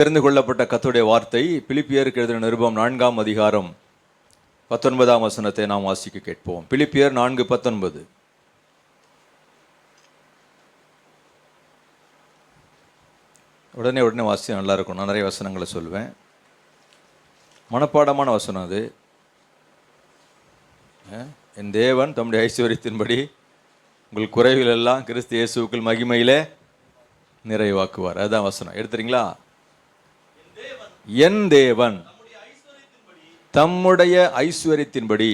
தெரிந்து கொள்ளப்பட்ட கர்த்தருடைய வார்த்தை பிலிப்பியருக்கு எழுதின நிருபம் 4ஆம் அதிகாரம் 19ஆம் வசனத்தை நாம் வாசிக்க கேட்போம். பிலிப்பியர் 4:19. உடனே வாசி, நல்லா இருக்கும். நான் நிறைய வசனங்களை சொல்வேன், மனப்பாடமான வசனம் அது. என் தேவன் தம்முடைய ஐஸ்வர்யத்தின்படி உங்கள் குறைவில் எல்லாம் கிறிஸ்து இயேசுவுக்குள் மகிமையிலே நிறைவாக்குவார். அதுதான் வசனம். எடுத்துறீங்களா? என் தேவன் தம்முடைய ஐஸ்வர்யத்தின்படி,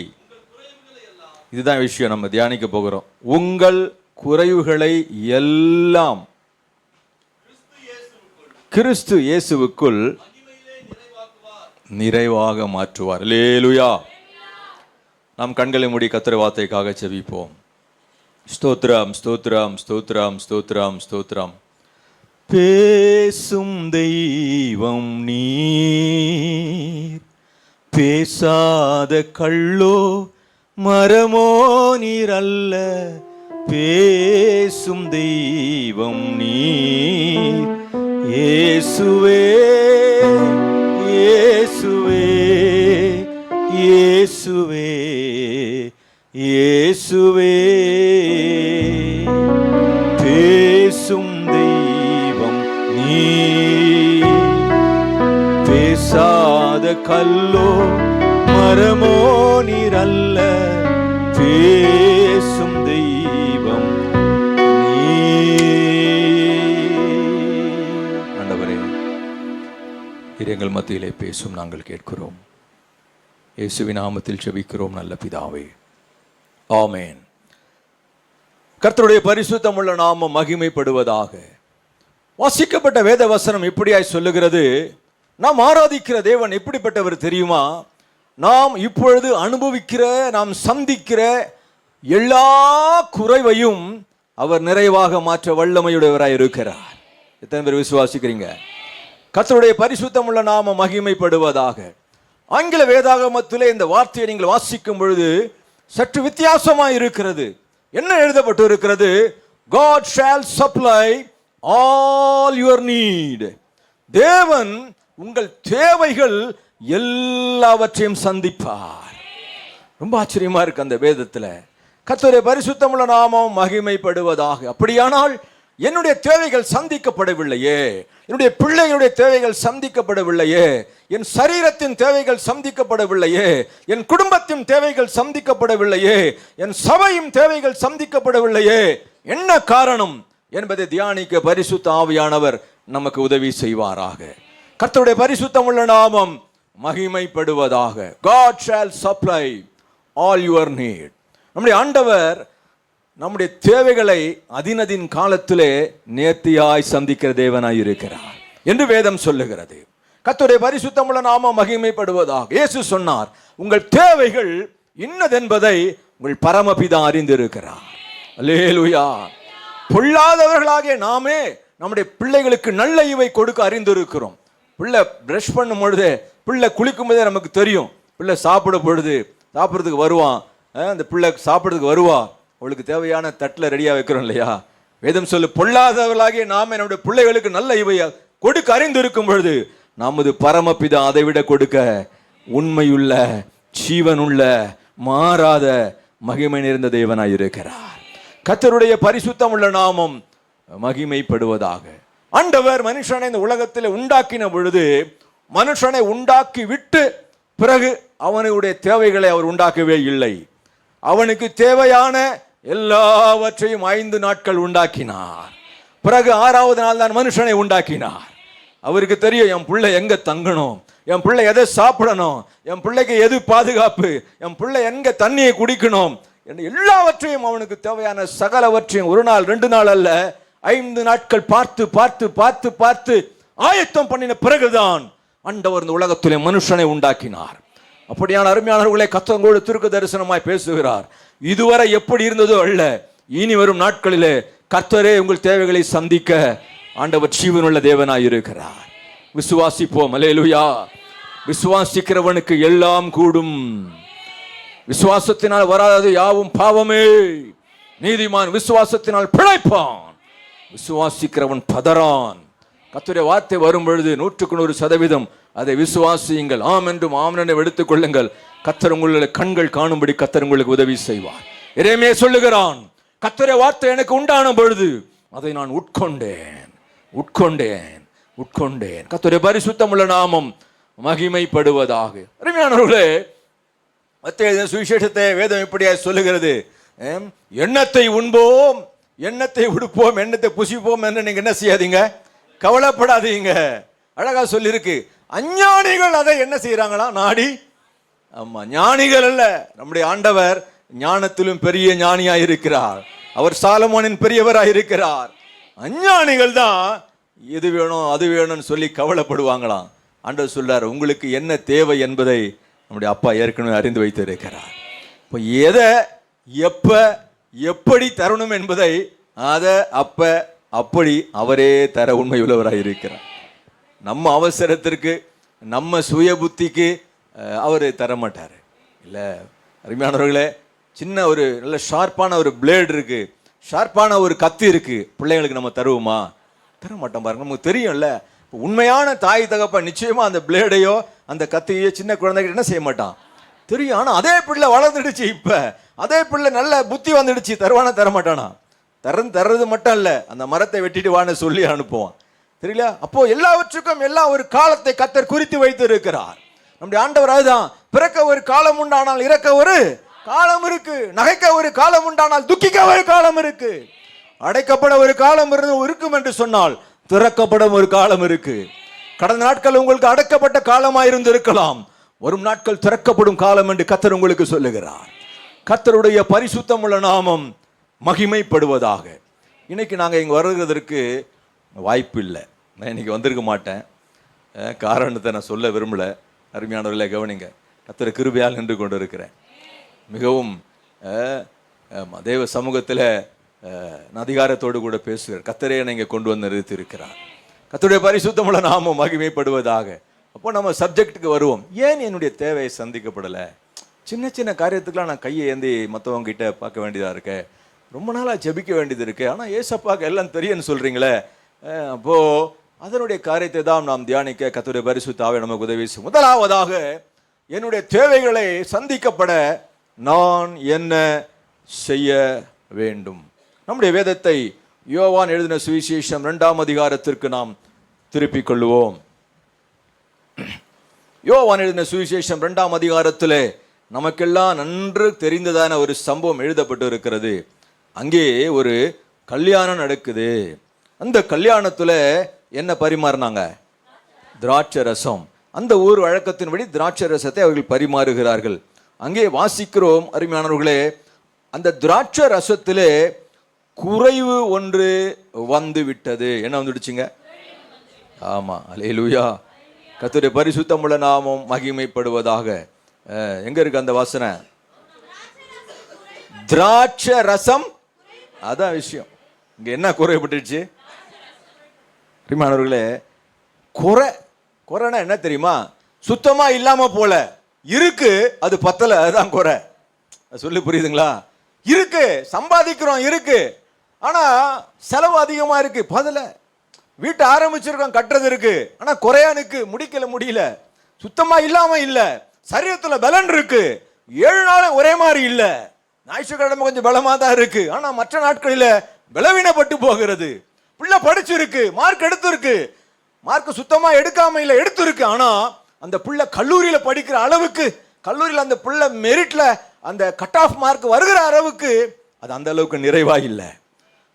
இதுதான் விஷயம் நம்ம தியானிக்க போகிறோம். உங்கள் குறைவுகளை எல்லாம் கிறிஸ்து இயேசுவுக்குள் நிறைவாக மாற்றுவார். அல்லேலூயா. நாம் கண்களை மூடி கர்த்தருடைய வார்த்தைக்காக செபிப்போம். ஸ்தோத்திரம், ஸ்தோத்திரம், ஸ்தோத்திரம், ஸ்தோத்திரம், ஸ்தோத்திரம். பேசும் தெய்வம் நீர், பேசாத கள்ளோ மரமோ நீர் அல்ல. பேசும் தெய்வம் நீர், இயேசுவே, இயேசுவே, இயேசுவே, இயேசுவே. பேசும் பேசாத கல்லோ மரமோ நீர் அல்ல. பேசும் தெய்வம் ஆண்டவரே, எங்கள் மத்தியிலே பேசும் நாங்கள் கேட்கிறோம். இயேசுவின் நாமத்தில் ஜெபிக்கிறோம் நல்ல பிதாவே, ஆமென். கர்த்தருடைய பரிசுத்தமுள்ள நாமம் மகிமைப்படுவதாக. வாசிக்கப்பட்ட வேத வசனம் இப்படியாய் சொல்லுகிறது. நாம் ஆராதிக்கிற தேவன் எப்படிப்பட்டவர் தெரியுமா? நாம் இப்பொழுது அனுபவிக்கிற, நாம் சந்திக்கிற எல்லா குறைவையும் அவர் நிறைவாக மாற்ற வல்லமையுடையவராய் இருக்கிறார். எத்தனை பேர் விசுவாசிக்கிறீங்க? கர்த்தருடைய பரிசுத்தமுள்ள நாமம் மகிமைப்படுவதாக. ஆங்கில வேதாகமத்திலே இந்த வார்த்தையை நீங்கள் வாசிக்கும் பொழுது சற்று வித்தியாசமாய் இருக்கிறது. என்ன எழுதப்பட்டு இருக்கிறது? God shall supply all your need. தேவன் உங்கள் தேவைகள் எல்லாவற்றையும் சந்திப்பார். ரொம்ப ஆச்சரியமா இருக்கு அந்த வேதத்துல. கர்த்தருடைய பரிசுத்தமுள்ள நாமம் மகிமைப்படுவதாக. அப்படியானால் என்னுடைய தேவைகள் சந்திக்கப்படவில்லையே, என்னுடைய பிள்ளைகளுடைய தேவைகள் சந்திக்கப்படவில்லையே, என் சரீரத்தின் தேவைகள் சந்திக்கப்படவில்லையே, என் குடும்பத்தின் தேவைகள் சந்திக்கப்படவில்லையே, என் சபையின் தேவைகள் சந்திக்கப்படவில்லையே, என்ன காரணம் என்பதை தியானிக்க பரிசுத்த ஆவியானவர் நமக்கு உதவி செய்வாராக. கர்த்தருடைய பரிசுத்தமுள்ள நாமம் மகிமைப்படுவதாக. God shall supply all your need. நம்முடைய ஆண்டவர் நம்முடைய தேவைகளை அதினதின் காலத்திலே நேர்த்தியாய் சந்திக்கிற தேவனாய் இருக்கிறார் என்று வேதம் சொல்லுகிறது. கர்த்தருடைய பரிசுத்தமுள்ள நாமம் மகிமைப்படுவதாக. இயேசு சொன்னார், உங்கள் தேவைகள் இன்னதென்பதை உங்கள் பரமபிதா அறிந்திருக்கிறார். அல்லேலூயா. பொல்லாதவர்களாகிய நாமே நம்முடைய பிள்ளைகளுக்கு நல்ல ஈவை கொடுக்க அறிந்திருக்கிறோம். பிள்ளை பிரஷ் பண்ணும் பொழுது, பிள்ளை குளிக்கும் போதே நமக்கு தெரியும். பிள்ளை சாப்பிட்றதுக்கு வருவான், அந்த பிள்ளை சாப்பிட்றதுக்கு வருவா, அவளுக்கு தேவையான தட்டில் ரெடியாக வைக்கிறோம் இல்லையா? வேதம் சொல்லு, பொல்லாதவர்களாகிய நாமே நம்முடைய பிள்ளைகளுக்கு நல்ல ஈவை கொடுக்க அறிந்திருக்கும் பொழுது நமது பரமபிதா அதை விட கொடுக்க உண்மையுள்ள, ஜீவனுள்ள, மாறாத, மகிமை நிறைந்த தேவனாய் இருக்கிறார். கர்த்தருடைய பரிசுத்தம் உள்ள நாமம் மகிமைப்படுவதாக. ஆண்டவர் மனுஷனை இந்த உலகத்தில் உண்டாக்கின பொழுது, மனுஷனை உண்டாக்கி விட்டு பிறகு அவனுடைய தேவைகளை அவர் உண்டாக்கவே இல்லை. அவனுக்கு தேவையான எல்லாவற்றையும் 5 நாட்கள் உண்டாக்கினார். பிறகு 6வது நாள் தான் மனுஷனை உண்டாக்கினார். அவருக்கு தெரியும், என் பிள்ளை எங்க தங்கணும், என் பிள்ளை எதை சாப்பிடணும், என் பிள்ளைக்கு எது பாதுகாப்பு, என் பிள்ளை எங்க தண்ணியை குடிக்கணும், எல்லாவற்றையும் அவனுக்கு தேவையான சகலவற்றையும் 1 நாள் 2 நாள் அல்ல, 5 நாட்கள் பார்த்து பார்த்து பார்த்து பார்த்து ஆயத்தம் பண்ணின பிறகுதான் ஆண்டவர் இந்த உலகத்திலே மனுஷனை உண்டாக்கினார். அப்படியான அருமையானவர்களை கர்த்தரோடு தீர்க்க தரிசனமாய் பேசுகிறார். இதுவரை எப்படி இருந்ததோ அல்ல, இனி வரும் நாட்களிலே கர்த்தரே உங்கள் தேவைகளை சந்திக்க ஆண்டவர் ஜீவனுள்ள தேவனாய் இருக்கிறார். விசுவாசிப்போம். அல்லேலூயா. விசுவாசிக்கிறவனுக்கு எல்லாம் கூடும். விசுவாசத்தினால் வராதது யாவும் பாவமே. நீதிமான் விசுவாசத்தினால் பிழைப்பான். விசுவாசிக்கிறவன் பதறான். கர்த்தருடைய வார்த்தை வரும் பொழுது 100% அதை விசுவாசியுங்கள். ஆம் என்றும் ஆம் என்று எடுத்துக் கொள்ளுங்கள். கர்த்தர் உங்களுடைய கண்கள் காணும்படி கர்த்தர் உங்களுக்கு உதவி செய்வார். எரேமியா சொல்லுகிறான், கர்த்தருடைய வார்த்தை எனக்கு உண்டான பொழுது அதை நான் உட்கொண்டேன். கர்த்தருடைய பரிசுத்தமுள்ள நாமம் மகிமைப்படுவதாக. அருமையானவர்களே, மத்தேயு சுவிசேஷத்தை வேதம் இப்படியா சொல்லுகிறது, எண்ணத்தை உண்போம், எண்ணத்தை உடுப்போம், எண்ணத்தை புசிப்போம் என்று நீங்க என்ன செய்யாதீங்க, கவலைப்படாதீங்க. அழகா சொல்லியிருக்கு. அஞ்ஞானிகள் அதை என்ன செய்யறாங்களா, நாடி. ஆமா, ஞானிகள் அல்ல. நம்முடைய ஆண்டவர் ஞானத்திலும் பெரிய ஞானியாய் இருக்கிறார். அவர் சாலமோனின் பெரியவராய் இருக்கிறார். அஞ்ஞானிகள் தான் இது வேணும் அது வேணும்னு சொல்லி கவலைப்படுவாங்களாம். ஆண்டவர் சொல்றார், உங்களுக்கு என்ன தேவை என்பதை நம்முடைய அப்பா ஏற்கனவே அறிந்து வைத்து இருக்கிறார். இப்போ எதை எப்ப எப்படி தரணும் என்பதை அதை அப்ப அப்படி அவரே தர உண்மை உள்ளவராக இருக்கிறார். நம்ம அவசரத்திற்கு நம்ம சுய புத்திக்கு அவர் தரமாட்டார். இல்லை அருமையானவர்களே, சின்ன ஒரு நல்ல ஷார்ப்பான ஒரு பிளேடு இருக்கு, ஷார்ப்பான ஒரு கத்தி இருக்கு, பிள்ளைங்களுக்கு நம்ம தருவோமா? தர மாட்டோம். பாருங்க, நமக்கு தெரியும்ல. உண்மையான தாய் தகப்ப நிச்சயமா அந்த பிளேடையோ அந்த கத்தியோ சின்ன குழந்தைகிட்ட என்ன செய்ய மாட்டான், தெரியும். ஆனா அதே பிள்ளை வளர்ந்துடுச்சு, இப்ப அதே பிள்ளை நல்ல புத்தி வந்துடுச்சு, தருவானா தரமாட்டானா? தர்றது மட்டும் இல்ல, அந்த மரத்தை வெட்டிட்டு வான்னு சொல்லி அனுப்புவான். தெரியல. அப்போ எல்லாவற்றுக்கும் எல்லாம் ஒரு காலத்தை கர்த்தர் குறித்து வைத்து இருக்கிறார். நம்முடைய ஆண்டவர் அதுதான், பிறக்க ஒரு காலம் உண்டானால் இறக்க ஒரு காலம் இருக்கு, நகைக்க ஒரு காலம் உண்டானால் துக்கிக்க ஒரு காலம் இருக்கு, அடைக்கப்பட ஒரு காலம் இருக்கும் என்று சொன்னால் திறக்கப்படும் ஒரு காலம் இருக்கு. கடந்த நாட்கள் உங்களுக்கு அடைக்கப்பட்ட காலமாயிருந்து இருக்கலாம், வரும் நாட்கள் திறக்கப்படும் காலம் என்று கர்த்தர் உங்களுக்கு சொல்லுகிறார். கர்த்தருடைய பரிசுத்தம் உள்ள நாமம் மகிமைப்படுவதாக. இன்னைக்கு நாங்கள் இங்கே வருகிறதற்கு வாய்ப்பு இல்லை, நான் இன்னைக்கு வந்திருக்க மாட்டேன். காரணத்தை நான் சொல்ல விரும்பல. அருமையானவர்களே கவனிங்க, கர்த்தர் கிருபையால் நின்று கொண்டு இருக்கிறேன். மிகவும் தேவ சமூகத்தில் நான் அதிகாரத்தோடு கூட பேசுகிறேன். கர்த்தரே என்னை கொண்டு வந்து நிறுத்தி இருக்கிறார். கர்த்தருடைய பரிசுத்தமுள்ள நாமம் மகிமைப்படுவதாக. அப்போ நம்ம சப்ஜெக்டுக்கு வருவோம். ஏன் என்னுடைய தேவை சந்திக்கப்படலை? சின்ன சின்ன காரியத்துக்கெலாம் நான் கையை ஏந்தி மற்றவங்க கிட்ட பார்க்க வேண்டியதாக இருக்கேன், ரொம்ப நாளாக ஜெபிக்க வேண்டியது இருக்கு. ஆனால் ஏசப்பாக்கு எல்லாம் தெரியும்னு சொல்றீங்களே. அப்போது அதனுடைய காரியத்தை தான் நாம் தியானிக்க கர்த்தருடைய பரிசுத்த ஆவியானவர் நமக்கு உதவி செய்யும். முதலாவதாக, என்னுடைய தேவைகளை சந்திக்கப்பட நான் என்ன செய்ய வேண்டும்? நம்முடைய வேதத்தை யோவான் எழுதின சுவிசேஷம் 2ஆம் அதிகாரத்திற்கு நாம் திருப்பிக் கொள்வோம். யோவான் எழுதின சுவிசேஷம் 2ஆம் அதிகாரத்தில் நமக்கெல்லாம் நன்று தெரிந்ததான ஒரு சம்பவம் எழுதப்பட்டு இருக்கிறது. அங்கே ஒரு கல்யாணம் நடக்குது. அந்த கல்யாணத்துல என்ன பரிமாறினாங்க? திராட்சை ரசம். அந்த ஊர் வழக்கத்தின்படி திராட்சை ரசத்தை அவர்கள் பரிமாறுகிறார்கள். அங்கே வாசிக்கிறோம் அருமையானவர்களே, அந்த திராட்சை ரசத்திலே குறைவு ஒன்று வந்து விட்டது. என்ன வந்துடுச்சுங்க? ஆமா, அல்லேலூயா. கர்த்தருடைய பரிசுத்தமுள்ள நாமம் மகிமைப்படுவதாக. எங்க இருக்கு அந்த வாசனை? திராட்சை ரசம், அதான் விஷயம். இங்க என்ன குறைபட்டுச்சு அருமையானவர்களே? குறைனா என்ன தெரியுமா? சுத்தமா இல்லாம போல இருக்கு, அது பத்தல, அதுதான் குறை. சொல்லி புரியுதுங்களா? இருக்கு, சம்பாதிக்கிறோம், இருக்கு, ஆனா செலவு அதிகமா இருக்கு, பதல. வீட்டை ஆரம்பிச்சிருக்கோம், கட்டுறது இருக்கு, ஆனா குறையானுக்கு முடியல. சுத்தமா இல்லாம இல்ல, சரீரத்துல பலன் இருக்கு, 7 நாளும் ஒரே மாதிரி இல்ல. ஞாயிற்றுக்கிழமை கொஞ்சம் பலமா தான் இருக்கு, ஆனா மற்ற நாட்களில பலவீனப்பட்டு போகிறது. பிள்ளை படிச்சிருக்கு, மார்க் எடுத்திருக்கு, மார்க் சுத்தமா எடுக்காம இல்ல, எடுத்திருக்கு, ஆனா அந்த பிள்ளை கல்லூரியில படிக்கிற அளவுக்கு, கல்லூரியில அந்த பிள்ளை மெரிட்ல அந்த கட் ஆஃப் மார்க் வருகிற அளவுக்கு அது அந்த அளவுக்கு நிறைவா இல்லை.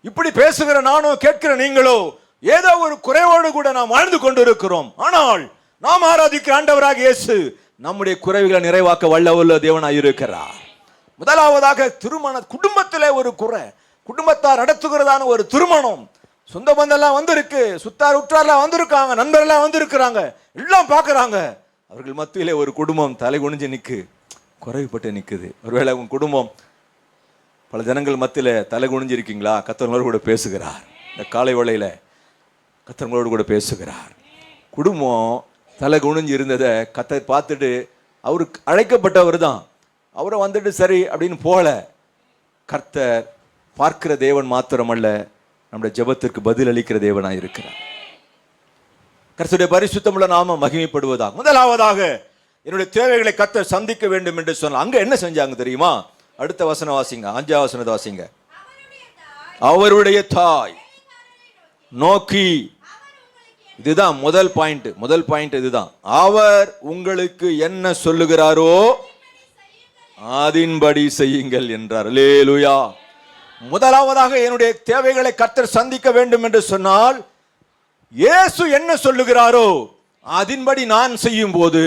இப்படி பேசுகிற நானும் கேட்கிற நீங்களோ ஏதோ ஒரு குறைவோடு கூட நாம் வாழ்ந்து கொண்டு இருக்கிறோம். ஆனால் நாம் ஆராதிக்கிற ஆண்டவராக இயேசு நம்முடைய குறைவுகளை நிறைவாக்க வல்லவல்ல தேவனாய் இருக்கிறார். முதலாவதாக குடும்பத்திலே ஒரு குறை, குடும்பத்தார் நடத்துகிறதான ஒரு திருமணம், சொந்த பந்தெல்லாம் வந்திருக்கு, சுத்தார் உற்றார்லாம் வந்திருக்காங்க, நண்பர்கள்லாம் வந்திருக்கிறாங்க, எல்லாம் பார்க்கறாங்க. அவர்கள் மத்தியிலே ஒரு குடும்பம் தலை குனிஞ்சு குறைவுபட்டு நிற்குது. ஒருவேளை உங்க குடும்பம் பல ஜனங்கள் மத்தியில தலை குனிஞ்சு இருக்கீங்களா? கர்த்தரோடு கூட பேசுகிறார். இந்த காலை வேளையில கர்த்தரோடு கூட பேசுகிறார். குடும்பம் தலை குனிஞ்சு இருந்ததை கர்த்தர் பார்த்துட்டு, அவருக்கு அழைக்கப்பட்டவர் தான், அவரை வந்துட்டு சரி அப்படின்னு போல. கர்த்தர் பார்க்கிற தேவன் மாத்திரமல்ல, நம்முடைய ஜெபத்திற்கு பதில் அளிக்கிற தேவனாய் இருக்கிறார். கர்த்தருடைய பரிசுத்தமுள்ள நாமம் மகிமைப்படுவதாக. முதலாவதாக என்னுடைய தேவைகளை கர்த்தர் சந்திக்க வேண்டும் என்று சொன்னால் அங்க என்ன செஞ்சாங்க தெரியுமா? அடுத்த வசனம் வாசிங்க, 5ஆம் வசனத்தை வாசிங்க. அவருடைய தாய் நோக்கி, இதுதான் முதல் பாயிண்ட் இதுதான். அவர் உங்களுக்கு என்ன சொல்லுகிறாரோ அதின்படி செய்யுங்கள் என்றார். அல்லேலூயா. முதலாவதாக என்னுடைய தேவைகளை கர்த்தர் சந்திக்க வேண்டும் என்று சொன்னால் இயேசு என்ன சொல்லுகிறாரோ அதின்படி நான் செய்யும் போது,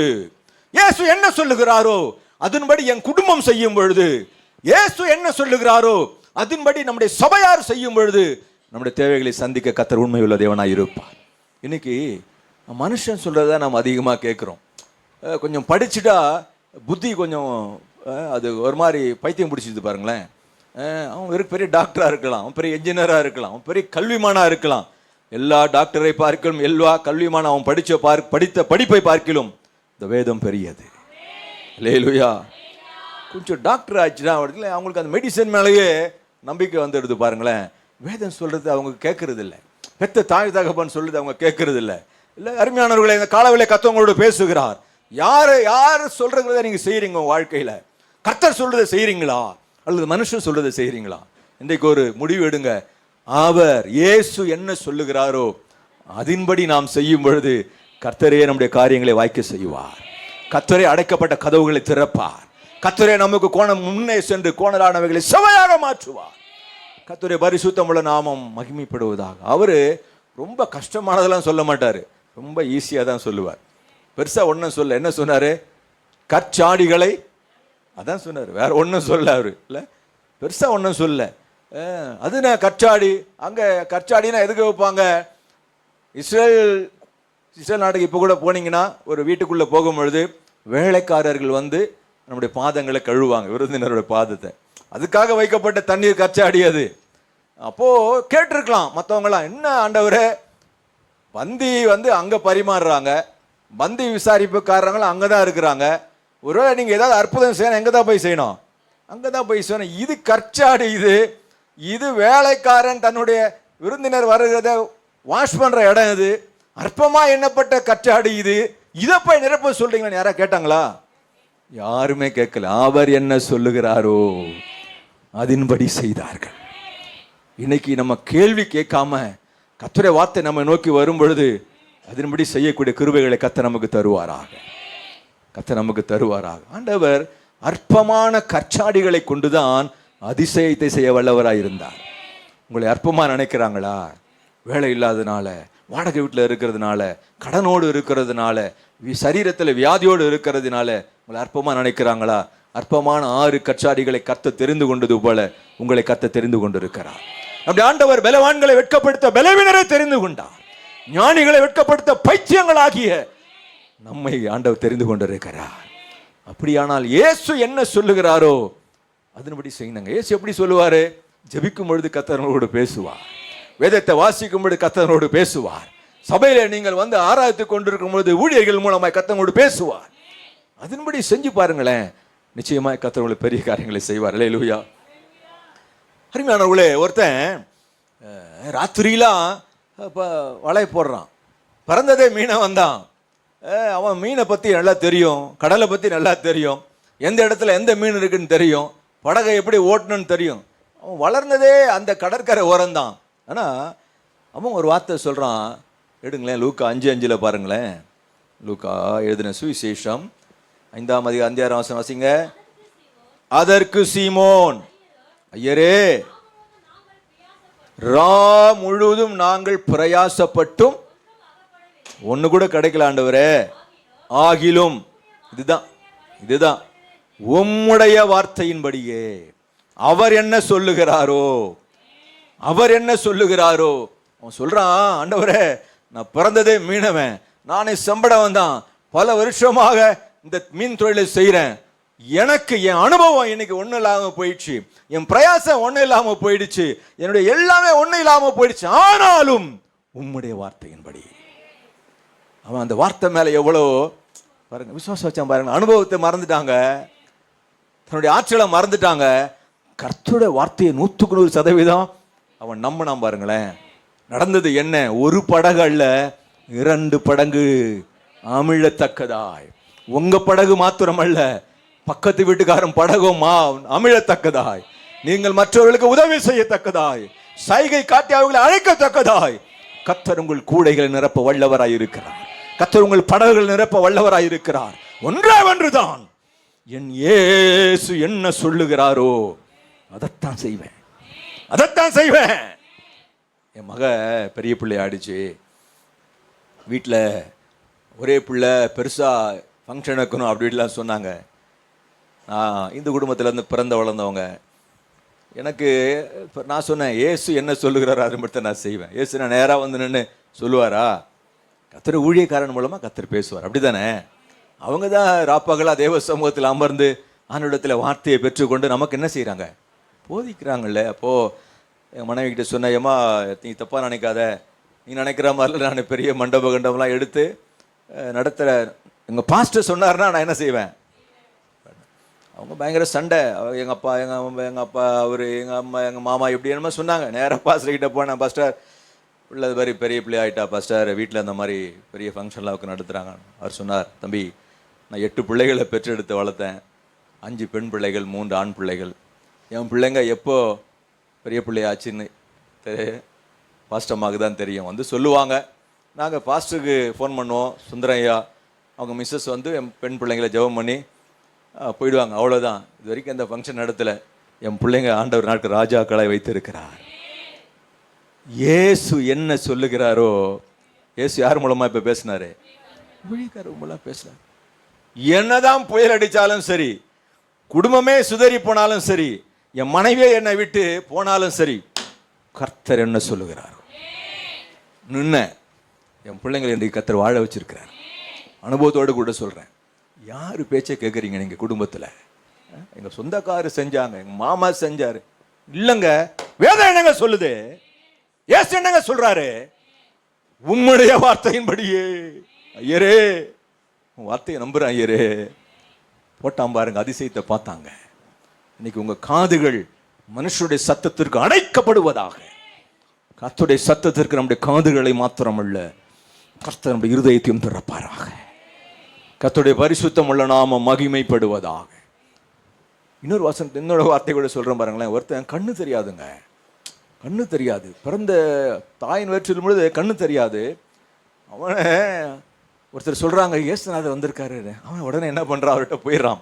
இயேசு என்ன சொல்லுகிறாரோ அதன்படி என் குடும்பம் செய்யும் பொழுது, இயேசு என்ன சொல்லுகிறாரோ அதன்படி நம்முடைய சபையார் செய்யும் பொழுது நம்முடைய தேவைகளை சந்திக்க கர்த்தர் உண்மையுள்ள தேவனாய் இருப்பார். இன்னைக்கு மனுஷன் சொல்றத நாம் அதிகமாக கேட்குறோம். கொஞ்சம் படிச்சுட்டா புத்தி கொஞ்சம் அது ஒரு மாதிரி பைத்தியம் பிடிச்சிது பாருங்களேன். அவன் பெரிய டாக்டராக இருக்கலாம், அவன் பெரிய என்ஜினியராக இருக்கலாம், அவன் பெரிய கல்விமானாக இருக்கலாம். எல்லா டாக்டரை பார்க்கலும் எல்லா கல்விமான அவன் படித்த படிப்பை பார்க்கலும் இந்த வேதம் பெரியது. அல்லேலூயா. கொஞ்சம் டாக்டர் ஆச்சுன்னா அவங்களுக்கு அந்த மெடிசன் மேலேயே நம்பிக்கை வந்துடுது பாருங்களேன். வேதம் சொல்றது அவங்க கேட்கறது இல்லை, பெத்த தாய் தகப்பன் சொல்றது அவங்க கேட்கறது இல்லை. இல்லை அருமையானவர்களை, இந்த காலவேளை கர்த்தரோடு பேசுகிறார். யார் சொல்றதை நீங்க செய்யறீங்க வாழ்க்கையில? கர்த்தர் சொல்றதை செய்யறீங்களா அல்லது மனுஷன் சொல்றதை செய்யறீங்களா? இன்றைக்கு ஒரு முடிவு எடுங்க. அவர் இயேசு என்ன சொல்லுகிறாரோ அதன்படி நாம் செய்யும் பொழுது கர்த்தரே நம்முடைய காரியங்களை வாய்க்க செய்வார். கர்த்தரே அடைக்கப்பட்ட கதவுகளை திறப்பார். கர்த்தரே நமக்கு முன்னே சென்று கோணலானவைகளை செவையாக மாற்றுவார். கர்த்தருடைய பரிசுத்தமுள்ள நாமம் மகிமைப்படுவதாக. அவரு ரொம்ப கஷ்டமானதெல்லாம் சொல்ல மாட்டாரு, ரொம்ப ஈஸியா தான் சொல்லுவார். பெருசா ஒன்னும் சொல்ல. என்ன சொன்னாரு? கற்சாடிகளை அதான் சொன்னார், வேற ஒன்றும் சொல்ல அவரு. இல்லை பெருசா ஒன்றும் சொல்ல. அது நான் கற்சாடி, அங்க கற்சாடினா எதுக்கு வைப்பாங்க? இஸ்ரேல் நாட்டுக்கு இப்போ கூட போனீங்கன்னா ஒரு வீட்டுக்குள்ள போகும் பொழுது வேலைக்காரர்கள் வந்து நம்முடைய பாதங்களை கழுவாங்க, விருந்தினரோட பாதத்தை. அதுக்காக வைக்கப்பட்ட தண்ணீர் கற்சாடி அது. அப்போ கேட்டிருக்கலாம் மற்றவங்களாம், என்ன ஆண்டவரே பந்தி வந்து அங்க பரிமாறுறாங்க, பந்தி விசாரிப்புக்காரங்களும் அங்கதான் இருக்கிறாங்க, ஒருவேளை நீங்க ஏதாவது அற்புதம் செய்யணும் எங்க தான் போய் செய்யணும்? அங்கதான் போய் செய்யணும். இது கற்சாடி, இது வேலைக்காரன் தன்னுடைய விருந்தினர் வருகிறத வாஷ் பண்ற இடம், இது அற்பமா எண்ணப்பட்ட கற்சாடி, இதை போய் நிரப்ப சொல்றீங்களா? யாரா கேட்டாங்களா? யாருமே கேட்கல. அவர் என்ன சொல்லுகிறாரோ அதன்படி செய்தார்கள். இன்னைக்கு நம்ம கேள்வி கேட்காம கர்த்தருடைய வார்த்தை நம்ம நோக்கி வரும் பொழுது அதன்படி செய்யக்கூடிய கிருபைகளை கர்த்தர் நமக்கு தருவாராக. கர்த்தர் நமக்கு தருவாராக. ஆண்டவர் அற்பமான கற்சாடிகளை கொண்டுதான் அதிசயத்தை செய்ய வல்லவராக இருந்தார். உங்களை அற்பமா நினைக்கிறாங்களா? வேலை இல்லாதனால, வாடகை வீட்டில் இருக்கிறதுனால, கடனோடு இருக்கிறதுனால, சரீரத்தில் வியாதியோடு இருக்கிறதுனால உங்களை அற்பமா நினைக்கிறாங்களா? அற்பமான 6 கற்சாடிகளை கர்த்தர் தெரிந்து கொண்டது போல உங்களை கர்த்தர் தெரிந்து கொண்டிருக்கிறார். நம்முடைய ஆண்டவர் பலவான்களை வெட்கப்படுத்த பலவீனரை தெரிந்து கொண்டார். ஞானிகளை வெட்கப்படுத்த பைத்தியங்களாகிய நம்மை ஆண்டவர் தெரிந்து கொண்டிருக்கிறார். அப்படியானால் இயேசு என்ன சொல்லுகிறாரோ அதன்படி செய்யுங்க. இயேசு எப்படி சொல்லுவாரு? ஜெபிக்கும் பொழுது கர்த்தரோடு பேசுவார், வேதத்தை வாசிக்கும் பொழுது கர்த்தரோடு பேசுவார், சபையில நீங்கள் வந்து ஆராய்த்து கொண்டிருக்கும் பொழுது ஊழியர்கள் மூலமாய் கர்த்தரோடு பேசுவார். அதன்படி செஞ்சு பாருங்களேன், நிச்சயமாய் கர்த்தர் பெரிய காரியங்களை செய்வார். அல்லேலூயா. அருமையானவர்களே, ஒருத்தன் ராத்திரிலாம் வலை போடுறான், பறந்ததே மீனை வந்தான். அவன் மீனை பற்றி நல்லா தெரியும், கடலை பற்றி நல்லா தெரியும், எந்த இடத்துல எந்த மீன் இருக்குன்னு தெரியும், படகை எப்படி ஓட்டணும்னு தெரியும். அவன் வளர்ந்ததே அந்த கடற்கரை ஓரம்தான். ஆனால் அவன் ஒரு வார்த்தை சொல்கிறான். எடுங்களேன், லூக்கா 5:5 பாருங்களேன். லூக்கா எழுதின சுவிசேஷம் 5ஆம் அதிகாரம் 5ஆம் வசனம் வாசிங்க. அதற்கு சீமோன், ஐயரே, ரா முழுவதும் நாங்கள் பிரயாசப்பட்டும் ஒண்ணு கூட கிடைக்கல ஆண்டவரே, ஆகிலும் இதுதான் உம்முடைய வார்த்தையின்படியே அவர் என்ன சொல்லுகிறாரோ அவன் சொல்றான். ஆண்டவரே, நான் பிறந்ததே மீனவன், நானே சம்பளம் தான், பல வருஷமாக இந்த மீன் தொழிலை செய்யறேன், எனக்கு என் அனுபவம் இன்னைக்கு ஒன்றும் இல்லாமல் போயிடுச்சு, என் பிரயாசம் ஒன்றும் இல்லாமல் போயிடுச்சு, என்னுடைய எல்லாமே ஒன்றும் இல்லாமல் போயிடுச்சு, ஆனாலும் உம்முடைய வார்த்தையின்படி. அவன் அந்த வார்த்தை மேல எவ்வளோ பாருங்க விசுவாசம் வச்சான் பாருங்க. அனுபவத்தை மறந்துட்டாங்க, தன்னுடைய ஆற்றலை மறந்துட்டாங்க. கர்த்தருடைய வார்த்தையை 100% அவன் நம்பினான் பாருங்களேன். நடந்தது என்ன? ஒரு படகு அல்ல, 2 படகு அமிழத்தக்கதாய். உங்க படகு மாத்திரமல்ல, பக்கத்து வீட்டுக்காரன் படகும் அமிழத்தக்கதாய், நீங்கள் மற்றவர்களுக்கு உதவி செய்யத்தக்கதாய், சைகை காட்டி அவர்களை அழைக்கத்தக்கதாய் கர்த்தர் உங்கள் கூடைகளை நிரப்ப வல்லவராய் இருக்கிறார். கர்த்தர் உங்கள் படகுகள் நிரப்ப வல்லவராய் இருக்கிறார். ஒன்றே ஒன்றுதான், என் இயேசு என்ன சொல்லுகிறாரோ அதைத்தான் செய்வேன், அதைத்தான் செய்வேன். என் மக பெரிய பிள்ளை ஆடிச்சு. வீட்டில் ஒரே பிள்ளை, பெருசாக ஃபங்க்ஷன் வைக்கணும் அப்படின்லாம் சொன்னாங்க. நான் இந்து குடும்பத்திலேருந்து பிறந்த வளர்ந்தவங்க. எனக்கு நான் சொன்னேன், ஏசு என்ன சொல்லுகிறாரோ அது மட்டும் நான் செய்வேன். ஏசு நான் நேராக வந்து நின்று சொல்லுவாரா? கர்த்தர் ஊழியக்காரன் மூலமாக கர்த்தர் பேசுவார், அப்படி தானே? அவங்க தான் ராப்பகலாக தேவ சமூகத்தில் அமர்ந்து ஆண்டவரிடத்தில் வார்த்தையை பெற்றுக்கொண்டு நமக்கு என்ன செய்கிறாங்க? போதிக்கிறாங்கல்ல. அப்போது என் மனைவி கிட்ட சொன்னேன், ஏம்மா நீ தப்பாக நினைக்காத, நீ நினைக்கிற மாதிரில நான் பெரிய மண்டப கண்டபம்லாம் எடுத்து நடத்துகிற எங்கள் பாஸ்டர் சொன்னார்னா நான் என்ன செய்வேன்? அவங்க பயங்கர சண்டை. எங்கள் அப்பா எங்கள் அப்பா அவர் எங்கள் அம்மா எங்கள் மாமா இப்படி என்னமோ சொன்னாங்க. நேராக பாஸ்டர்கிட்ட போனேன், பாஸ்டர் பிள்ளை இது மாதிரி பெரிய பிள்ளை ஆகிட்டா பாஸ்டர், வீட்டில் இந்த மாதிரி பெரிய ஃபங்க்ஷன்லாம் அவருக்கு நடத்துகிறாங்க. அவர் சொன்னார், தம்பி நான் 8 பிள்ளைகளை பெற்றெடுத்து வளர்த்தேன். 5 பெண் பிள்ளைகள், 3 ஆண் பிள்ளைகள். என் பிள்ளைங்க எப்போ பெரிய பிள்ளையாச்சுன்னு பாஸ்டம்மாவுக்கு தான் தெரியும். வந்து சொல்லுவாங்க. நாங்கள் பாஸ்டருக்கு ஃபோன் பண்ணுவோம், சுந்தரையா அவங்க மிஸ்ஸஸ் வந்து என் பெண் பிள்ளைங்களை ஜெபம் பண்ணி போயிடுவாங்க, அவ்வளோதான். இது வரைக்கும் அந்த ஃபங்க்ஷன் நடத்தலை. என் பிள்ளைங்க ஆண்டவர் நாட்கள் ராஜாக்களை வைத்திருக்கிறார். இயேசு என்ன சொல்லுகிறாரோ, இயேசு யார் மூலமாக இப்போ பேசினாரு? ஊழியக்காரர் மூலமாக பேசினார். என்னதான் புயல் அடித்தாலும் சரி, குடும்பமே சுதறி போனாலும் சரி, என் மனைவியை என்னை விட்டு போனாலும் சரி, கர்த்தர் என்ன சொல்லுகிறாரோ நின்ன என் பிள்ளைங்களை இன்றைக்கு கர்த்தர் வாழ வச்சிருக்கிறார். அனுபவத்தோடு கூட சொல்கிறேன். யார் பேச்சை கேட்குறீங்க நீங்கள் குடும்பத்தில்? எங்கள் சொந்தக்காரர் செஞ்சாங்க, எங்கள் மாமா செஞ்சார். இல்லைங்க, வேதம் என்னங்க சொல்லுது? ஏசு என்னங்க சொல்றாரு? உம்முடைய வார்த்தையின்படியே. ஐயரே, உன் வார்த்தையை நம்புறேன் ஐயரே. போட்டாம் பாருங்க, அதிசயத்தை பார்த்தாங்க. இன்னைக்கு உங்க காதுகள் மனுஷனுடைய சத்தத்திற்கு அடைக்கப்படுவதாக. கர்த்தருடைய சத்தத்திற்கு நம்முடைய காதுகளை மாத்திரமல்ல, கர்த்தர் நம்முடைய இருதயத்தையும் திறப்பாராக. கர்த்தருடைய பரிசுத்தம் உள்ள நாம மகிமைப்படுவதாக. இன்னொரு வாசனை, என்னோட வார்த்தை கூட சொல்றேன் பாருங்களேன். ஒருத்தன் கண்ணு தெரியாதுங்க, கண்ணு தெரியாது. பிறந்த தாயின் வயிற்றில் பொழுது கண்ணு தெரியாது. அவனை ஒருத்தர் சொல்றாங்க, இயேசுநாதர் வந்திருக்காரு. அவன் உடனே என்ன பண்றான்? அவர்கிட்ட போயிடறான்.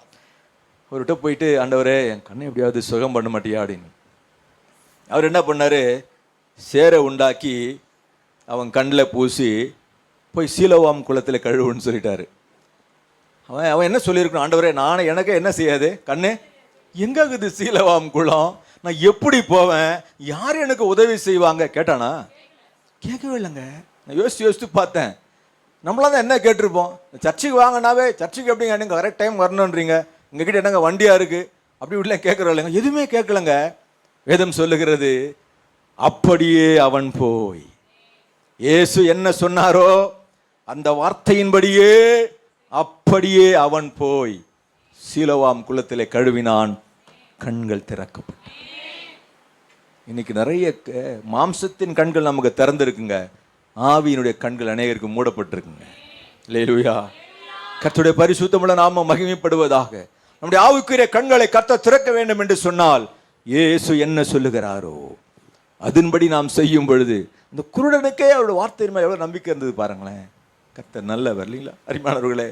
அவர்கிட்ட போயிட்டு, ஆண்டவரே என் கண்ணை எப்படியாவது சுகம் பண்ண மாட்டியா அப்படின்னு. அவர் என்ன பண்ணாரு? சேரை உண்டாக்கி அவன் கண்ணில் பூசி போய் சீலோவாம் குளத்தில் கழுவுன்னு சொல்லிட்டாரு. அவன் என்ன சொல்லியிருக்கணும்? ஆண்டவரே நானே எனக்கு என்ன செய்யாது? கண்ணு எங்க இருக்குது சீலோவாம் குளம்? நான் எப்படி போவேன்? யார் எனக்கு உதவி செய்வாங்க கேட்டானா? கேட்கவே இல்லைங்க. நான் யோசித்து பார்த்தேன். நம்மளாம் தான் என்ன கேட்டிருப்போம்? சர்ச்சுக்கு வாங்கினாவே, சர்ச்சுக்கு எப்படிங்க நீங்கள் கரெக்ட் டைம் வரணுன்றீங்க, எங்ககிட்ட என்னங்க வண்டியாக இருக்குது அப்படி இப்படிலாம் கேட்குறோம் இல்லைங்க. எதுவுமே கேட்கலங்க. வேதம் சொல்லுகிறது, அப்படியே அவன் போய் இயேசு என்ன சொன்னாரோ அந்த வார்த்தையின்படியே அப்படியே அவன் போய் சீலோவாம் குளத்திலே கழுவினான். கண்கள் திறக்கப்பட்டு. இன்னைக்கு நிறைய மாம்சத்தின் கண்கள் நமக்கு திறந்திருக்குங்க, ஆவியினுடைய கண்கள் அநேகருக்கு மூடப்பட்டிருக்குங்க. அல்லேலூயா. கர்த்தருடைய பரிசுத்தமுள்ள நாம மகிமைப்படுவதாக. நம்முடைய ஆவிக்குரிய கண்களை கர்த்தர் திறக்க வேண்டும் என்று சொன்னால் இயேசு என்ன சொல்லுகிறாரோ அதன்படி நாம் செய்யும் பொழுது, இந்த குருடனுக்கே அவருடைய வார்த்தையின் மேல் எவ்வளவு நம்பிக்கை இருந்தது பாருங்களேன். கர்த்தர் நல்லவர் இல்லைங்களா? அருமையானவர்களே,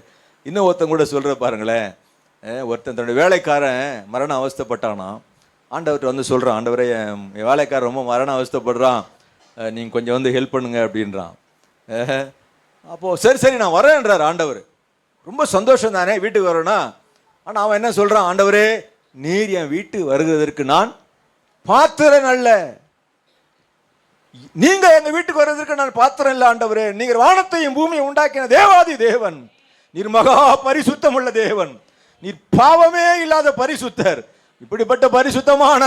இன்னும் ஒருத்தன் கூட சொல்ற பாருங்களேன். ஒருத்தன் தன்னுடைய வேலைக்காரன் மரண அவஸ்தைப்பட்டானா, ஆண்டவர்கிட்ட வந்து சொல்கிறான், ஆண்டவரே என் வேலைக்காரன் ரொம்ப மரண அவஸ்தைப்படுறான், நீங்கள் கொஞ்சம் வந்து ஹெல்ப் பண்ணுங்க அப்படின்றான். அப்போது சரி சரி நான் வரேன்றார் ஆண்டவர். ரொம்ப சந்தோஷம் தானே வீட்டுக்கு வரேன்னா. ஆனால் அவன் என்ன சொல்கிறான்? ஆண்டவரே நீர் என் வீட்டுக்கு வருவதற்கு நான் பாத்திரன் அல்ல. நீங்கள் எங்கள் வீட்டுக்கு வருவதற்கு நான் பாத்திரம் இல்லை ஆண்டவரே. நீங்கள் வானத்தையும் பூமியை உண்டாக்கின தேவாதி தேவன், நீர் மகா பரிசுத்தம் உள்ள தேவன், நீர் பாவமே இல்லாத பரிசுத்தர். இப்படிப்பட்ட பரிசுத்தமான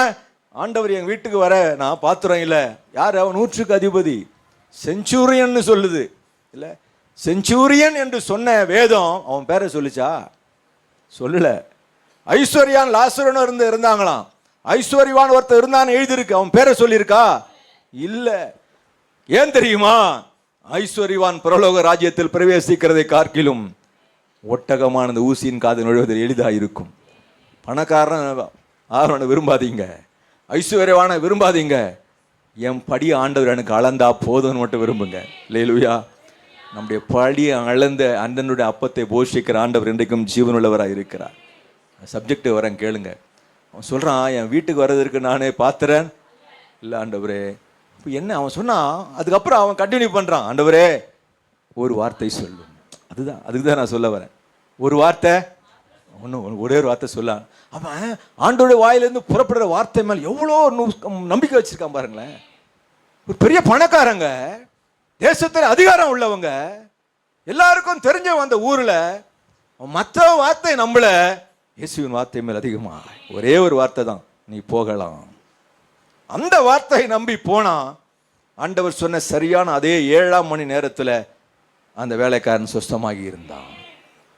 ஆண்டவர் என் வீட்டுக்கு வர நான் பாத்திரம் இல்லை. யார் அவன்? 100க்கு அதிபதி, செஞ்சுரியன் சொல்லுது இல்லை. செஞ்சுரியன் என்று சொன்ன வேதம் அவன் பேரை சொல்லிச்சா? சொல்லல. ஐஸ்வர்யான் லாசரன் இருந்தாங்களாம். ஐஸ்வர்யவான் ஒருத்தர் இருந்தான்னு எழுதியிருக்கு, அவன் பேரை சொல்லியிருக்கா? இல்லை. ஏன் தெரியுமா? ஐஸ்வர்யவான் பரலோக ராஜ்யத்தில் பிரவேசிக்கிறதை காட்டிலும் ஒட்டகமானது ஊசியின் காது நுழைவதில் எளிதாக இருக்கும். பணக்காரன் ஆரோனை விரும்பாதீங்க, ஐஸ்வர்யவான விரும்பாதீங்க, என் படி ஆண்டவர் எனக்கு அளந்தா போதும்னு மட்டும் விரும்புங்க. அல்லேலூயா. நம்முடைய படி அளந்த அண்ணனுடைய அப்பத்தை போஷிக்கிற ஆண்டவர் இன்றைக்கும் ஜீவனுள்ளவராக இருக்கிறார். சப்ஜெக்ட் வரேன் கேளுங்க. அவன் சொல்கிறான், என் வீட்டுக்கு வர்றதற்கு நானே பாத்திரன் இல்லை ஆண்டவரே. இப்போ என்ன அவன் சொன்னான், அதுக்கப்புறம் அவன் கண்டினியூ பண்ணுறான், ஆண்டவரே ஒரு வார்த்தை சொல்லும். அதுக்கு தான் நான் சொல்ல வரேன். ஒரு வார்த்தை, ஒரே ஒரு வார்த்தை சொல்ல. அவன் ஆண்டோடைய வாயிலிருந்து புறப்படுற வார்த்தை மேலே எவ்வளோ நம்பிக்கை வச்சிருக்கான் பாருங்களேன். ஒரு பெரிய பணக்காரங்க, தேசத்தில் அதிகாரம் உள்ளவங்க, எல்லாருக்கும் தெரிஞ்சவன் அந்த ஊரில். மற்ற வார்த்தை நம்மள, இயேசுவின் வார்த்தை மேல் அதிகமா ஒரே ஒரு வார்த்தை தான், நீ போகலாம். அந்த வார்த்தையை நம்பி போனா, ஆண்டவர் சொன்ன சரியான அதே 7ஆம் மணி நேரத்தில் அந்த வேலைக்காரன் சுத்தமாகி இருந்தான்.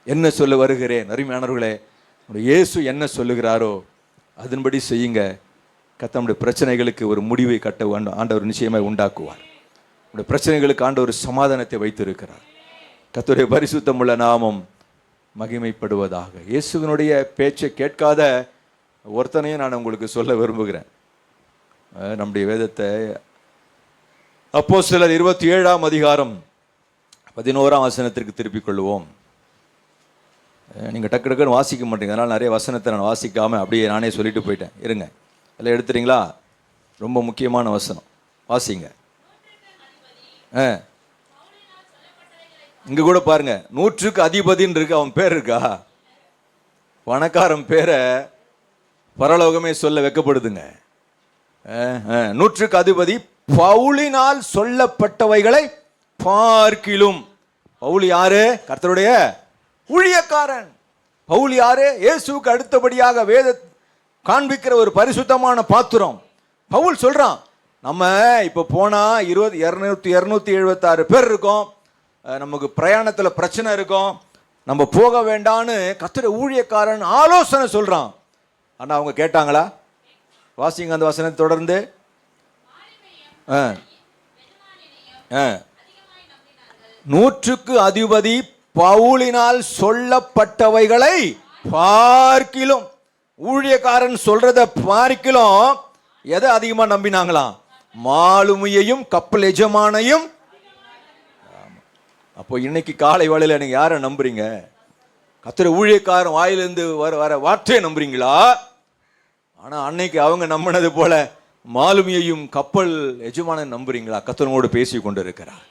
என்ன சொல்ல வருகிறேன் அருமையானவர்களே, இயேசு என்ன சொல்லுகிறாரோ அதன்படி செய்யுங்க. கர்த்தருடைய பிரச்சனைகளுக்கு ஒரு முடிவை கட்ட ஆண்டவர் நிச்சயமாக உண்டாக்குவார். உடைய பிரச்சனைகளுக்கு ஆண்டவர் சமாதானத்தை வைத்திருக்கிறார். கர்த்தருடைய பரிசுத்தமுள்ள நாமம் மகிமைப்படுவதாக. இயேசுவினுடைய பேச்சை கேட்காத ஒருத்தனையும் நான் உங்களுக்கு சொல்ல விரும்புகிறேன். நம்முடைய வேதத்தை அப்போஸ்தலர் 27ஆம் அதிகாரம் 11ஆம் வசனத்திற்கு திருப்பிக் கொள்வோம். நீங்கள் டக்கு டக்குன்னு வாசிக்க மாட்டீங்க, அதனால் நிறைய வசனத்தை நான் வாசிக்காமல் அப்படியே நானே சொல்லிட்டு போயிட்டேன். இருங்க, எல்லாம் எடுத்துறீங்களா? ரொம்ப முக்கியமான வசனம், வாசிங்க. இங்க கூட பாருங்க, 100க்கு அதிபதின்னு இருக்கு, அவன் பேர் இருக்கா? பணக்காரன் பேரை பரலோகமே சொல்ல வெக்கப்படுதுங்க. 100க்கு அதிபதி பவுலினால் சொல்லப்பட்டவைகளை பார்க்கிலும். பவுல் யாரு? கர்த்தருடைய ஊழியக்காரன். பவுல் யாரு? இயேசுவுக்கு அடுத்தபடியாக வேத காண்பிக்கிற ஒரு பரிசுத்தமான பாத்திரம். பவுல் சொல்றான், நம்ம இப்போ போனா 276 பேர் இருக்கோம், நமக்கு பிரயாணத்தில் பிரச்சனை இருக்கும், நம்ம போக வேண்டான்னு கர்த்தருடைய ஊழியக்காரன் ஆலோசனை சொல்றான். ஆனா அவங்க கேட்டாங்களா? வாசிங்க அந்த வசனத்தை தொடர்ந்து. 100க்கு அதிபதி பவுலினால் சொல்லப்பட்டவைகளை பார்க்கிலும், ஊழியக்காரன் சொல்றத பார்க்கிலும் எதை அதிகமா நம்பினாங்களாம்? மாலுமியையும் கப்பல் எஜமானையும். அப்போ இன்னைக்கு காலை வேளையில நீங்க யாரை நம்புறீங்க? கர்த்தருடைய ஊழியக்காரன் வாயிலிருந்து வர வார்த்தையை நம்புறீங்களா? ஆனா அன்னைக்கு அவங்க நம்பினது போல மாலுமியையும் கப்பல் எஜமானை நம்புறீங்களா? கர்த்தரோடு பேசி கொண்டு இருக்கிறார்.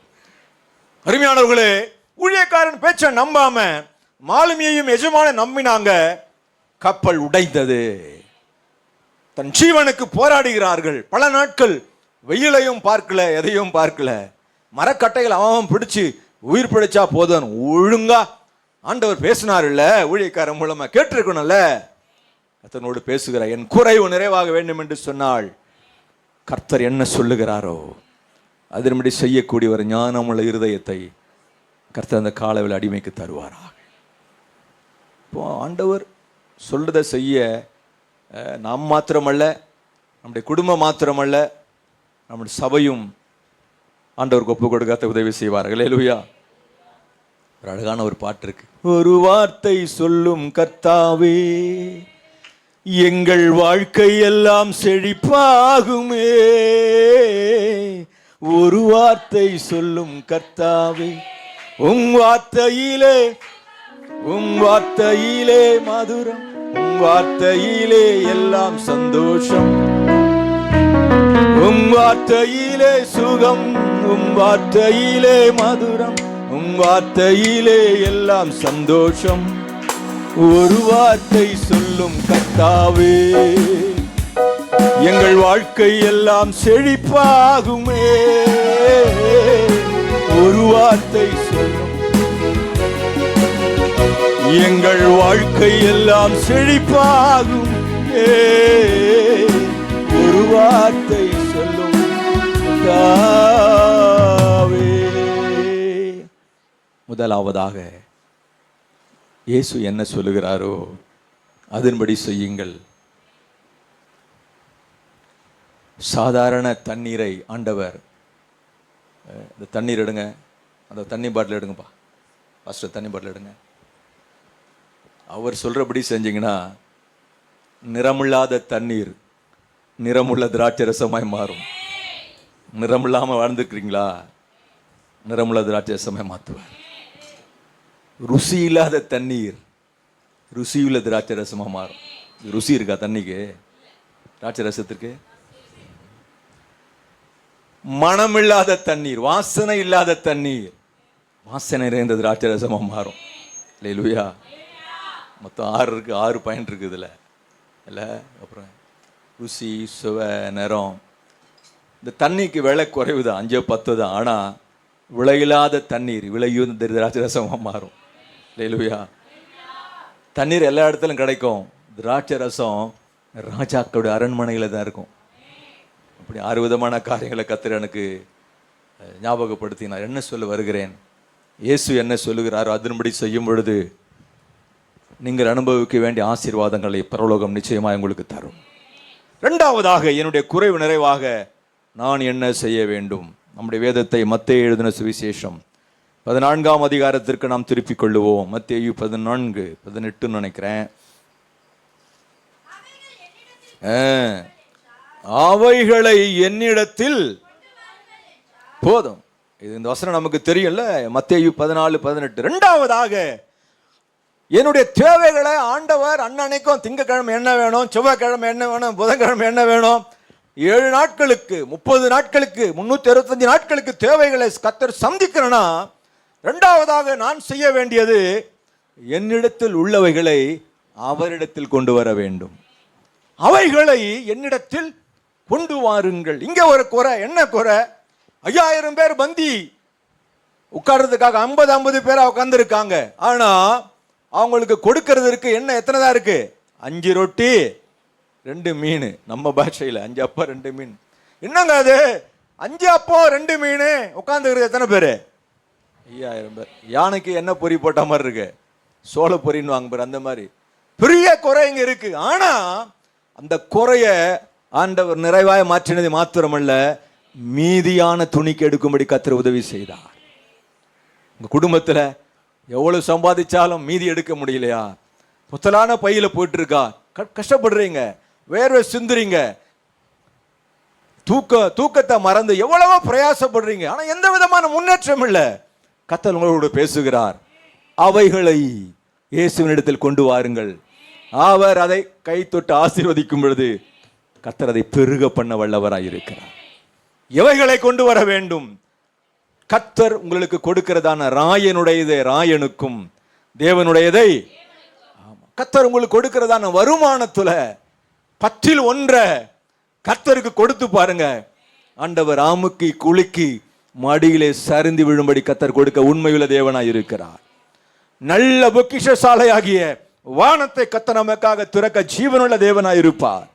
அருமையானவர்களே, ஊழியக்காரன் பேச்சை நம்பாம மாலுமியையும் எஜமான நம்பினாங்க. கப்பல் உடைந்தது. தன் ஜீவனுக்கு போராடுகிறார்கள். பல நாட்கள் வெயிலையும் பார்க்கல, எதையும் பார்க்கல. மரக்கட்டைகள் அவன் பிடிச்சு உயிர் பிடிச்சா போதும். ஒழுங்கா ஆண்டவர் பேசினார் இல்ல, ஊழியக்காரன் மூலமா கேட்டிருக்கணும்ல. கர்த்தரோடு பேசுகிறார். என் குறைவு நிறைவாக வேண்டும் என்று சொன்னால் கர்த்தர் என்ன சொல்லுகிறாரோ அதன்படி செய்யக்கூடிய ஒரு ஞானமுள்ள இருதயத்தை கர்த்தர் அந்த காலவில் அடிமைக்கு தருவாராக. இப்போ ஆண்டவர் சொல்றதை செய்ய நாம் மாத்திரமல்ல, நம்முடைய குடும்பம் மாத்திரமல்ல, நம்முடைய சபையும் ஆண்டவருக்கு ஒப்பு கொடுக்க உதவி செய்வார்கள். அல்லேலூயா. ஒரு அழகான ஒரு பாட்டு இருக்கு. ஒரு வார்த்தை சொல்லும் கர்த்தாவே, எங்கள் வாழ்க்கை எல்லாம் செழிப்பாகுமே. ஒரு வார்த்தை சொல்லும் கர்த்தாவே, உம் வார்த்தையிலே மதுரம், உம் வார்த்தையிலே எல்லாம் சந்தோஷம், உம் வார்த்தையிலே சுகம், உம் வார்த்தையிலே மதுரம், உம் வார்த்தையிலே எல்லாம் சந்தோஷம். ஒரு வார்த்தை சொல்லும் கர்த்தாவே, எங்கள் வாழ்க்கை எல்லாம் செழிப்பாகுமே. ஒரு வார்த்தை சொல்லும், எங்கள் வாழ்க்கை எல்லாம் செழிப்பாகும். ஒரு வார்த்தை சொல்லும் கர்த்தாவே. முதலாவதாக இயேசு என்ன சொல்லுகிறாரோ அதன்படி செய்யுங்கள். சாதாரண தண்ணீரை ஆண்டவர், இந்த தண்ணீர் எடுங்க, அந்த தண்ணி பாட்டில் எடுங்கப்பா, ஃபஸ்ட்டு தண்ணி பாட்டில் எடுங்க. அவர் சொல்கிறபடி செஞ்சீங்கன்னா நிறமில்லாத தண்ணீர் நிறமுள்ள திராட்சை ரசமாய் மாறும். நிறமில்லாமல் வாழ்ந்துக்கிறீங்களா? நிறமுள்ள திராட்சை ரசமாய் மாற்றுவார். ருசி இல்லாத தண்ணீர் ருசியுள்ள திராட்சை ரசமாக மாறும். ருசி இருக்கா தண்ணிக்கு, திராட்சை ரசத்திற்கு? மனம் இல்லாத தண்ணீர், வாசனை இல்லாத தண்ணீர் வாசனை நிறைந்த திராட்சை ரசமாக மாறும். அல்லேலூயா. மொத்தம் 6 இருக்கு, 6 பாயிண்ட் இருக்குது இதில் இல்லை. அப்புறம் ருசி, சுவை, நிறம். இந்த தண்ணிக்கு விலை குறைவு தான், 5-10 தான். ஆனால் விலையில்லாத தண்ணீர் விலையுந்த திராட்சை ரசமாக மாறும். அல்லேலூயா. தண்ணீர் எல்லா இடத்துலையும் கிடைக்கும், திராட்சை ரசம் ராஜாக்களுடைய அரண்மனையில் தான் இருக்கும். அப்படி 6 விதமான காரியங்களை கர்த்தர் எனக்கு ஞாபகப்படுத்தி நான் என்ன சொல்ல வருகிறேன், இயேசு என்ன சொல்லுகிறாரோ அதன்படி செய்யும் பொழுது நீங்கள் அனுபவிக்க வேண்டிய ஆசீர்வாதங்களை பரலோகம் நிச்சயமாக உங்களுக்கு தரும். 2வதாக என்னுடைய குறைவு நிறைவாக நான் என்ன செய்ய வேண்டும்? நம்முடைய வேதத்தை மத்தேயு எழுதின சுவிசேஷம் 14ஆம் அதிகாரத்திற்கு நாம் திருப்பிக் கொள்ளுவோம். மத்தேயு 14:18 நினைக்கிறேன். அவைகளை என்னிடத்தில் போதும். இது இந்த வசனம் நமக்கு தெரியும்ல, மத்தேயு 14:18. 2வதாக என்னுடைய தேவைகளை ஆண்டவர் அன்னன்னைக்கும் திங்கக்கிழமை என்ன வேணும், செவ்வாய்க்கிழமை என்ன வேணும், புதன்கிழமை என்ன வேணும், 7 நாட்களுக்கு 30 நாட்களுக்கு 365 நாட்களுக்கு தேவைகளை கர்த்தர் சந்திக்கிறனா, 2வதாக நான் செய்ய வேண்டியது என்னிடத்தில் உள்ளவைகளை அவரிடத்தில் கொண்டு வர வேண்டும். அவைகளை என்னிடத்தில் கொண்டு வாருங்கள். இங்க ஒரு குறை. என்ன குறை? 5000 பேர் பந்தி உட்கார்றதுக்காக 50 பேரா உட்கார்ந்துருக்காங்க. ஆனா அவங்களுக்கு கொடுக்கறதுக்கு என்ன எத்தனை தான் இருக்கு? 5 ரொட்டி 2 மீன். நம்ம பாஷையில் 5 அப்பா 2 மீன். என்னங்க அது 5 அப்போ 2 மீன் உட்காந்துக்கிறது எத்தனை பேரு? 5000 பேர். யானைக்கு என்ன பொறி போட்ட மாதிரி இருக்கு, சோள பொறின்னு வாங்க பேர். அந்த மாதிரி பெரிய குறை இங்க இருக்கு. ஆனா அந்த குறைய ஆண்டவர் நிறைவாய மாற்றினது மாத்திரமல்ல, மீதியான துணிக்கு எடுக்கும்படி கர்த்தர் உதவி செய்தார். உங்க குடும்பத்துல எவ்வளவு சம்பாதிச்சாலும் மீதி எடுக்க முடியலையா? புத்தலான பையில போயிட்டு இருக்கா, கஷ்டப்படுறீங்க, வேர்வை சிந்துறீங்க, தூக்கத்தை மறந்து எவ்வளவோ பிரயாசப்படுறீங்க, ஆனா எந்த விதமான முன்னேற்றம் இல்லை. கர்த்தர் உங்களோடு பேசுகிறார். அவைகளை இயேசுவினிடத்தில் கொண்டு வாருங்கள். அவர் அதை கை தொட்டு ஆசீர்வதிக்கும் பொழுது கர்த்தர் அதை பெருக பண்ண வல்லவராய் இருக்கிறார். எவைகளை கொண்டு வர வேண்டும்? கர்த்தர் உங்களுக்கு கொடுக்கிறதான ராயனுடையதை ராயனுக்கும், தேவனுடையதை கர்த்தர் உங்களுக்கு கொடுக்கிறதான வருமானத்துல 10இல் 1 கர்த்தருக்கு கொடுத்து பாருங்க. ஆண்டவர் ஆமுக்கி குலுக்கி மடியிலே சரிந்து விழும்படி கர்த்தர் கொடுக்க உண்மையுள்ள தேவனாய் இருக்கிறார். நல்ல பொக்கிஷசாலையாகிய வானத்தை கர்த்தர் நமக்காக திறக்க ஜீவனுள்ள தேவனாய் இருப்பார்.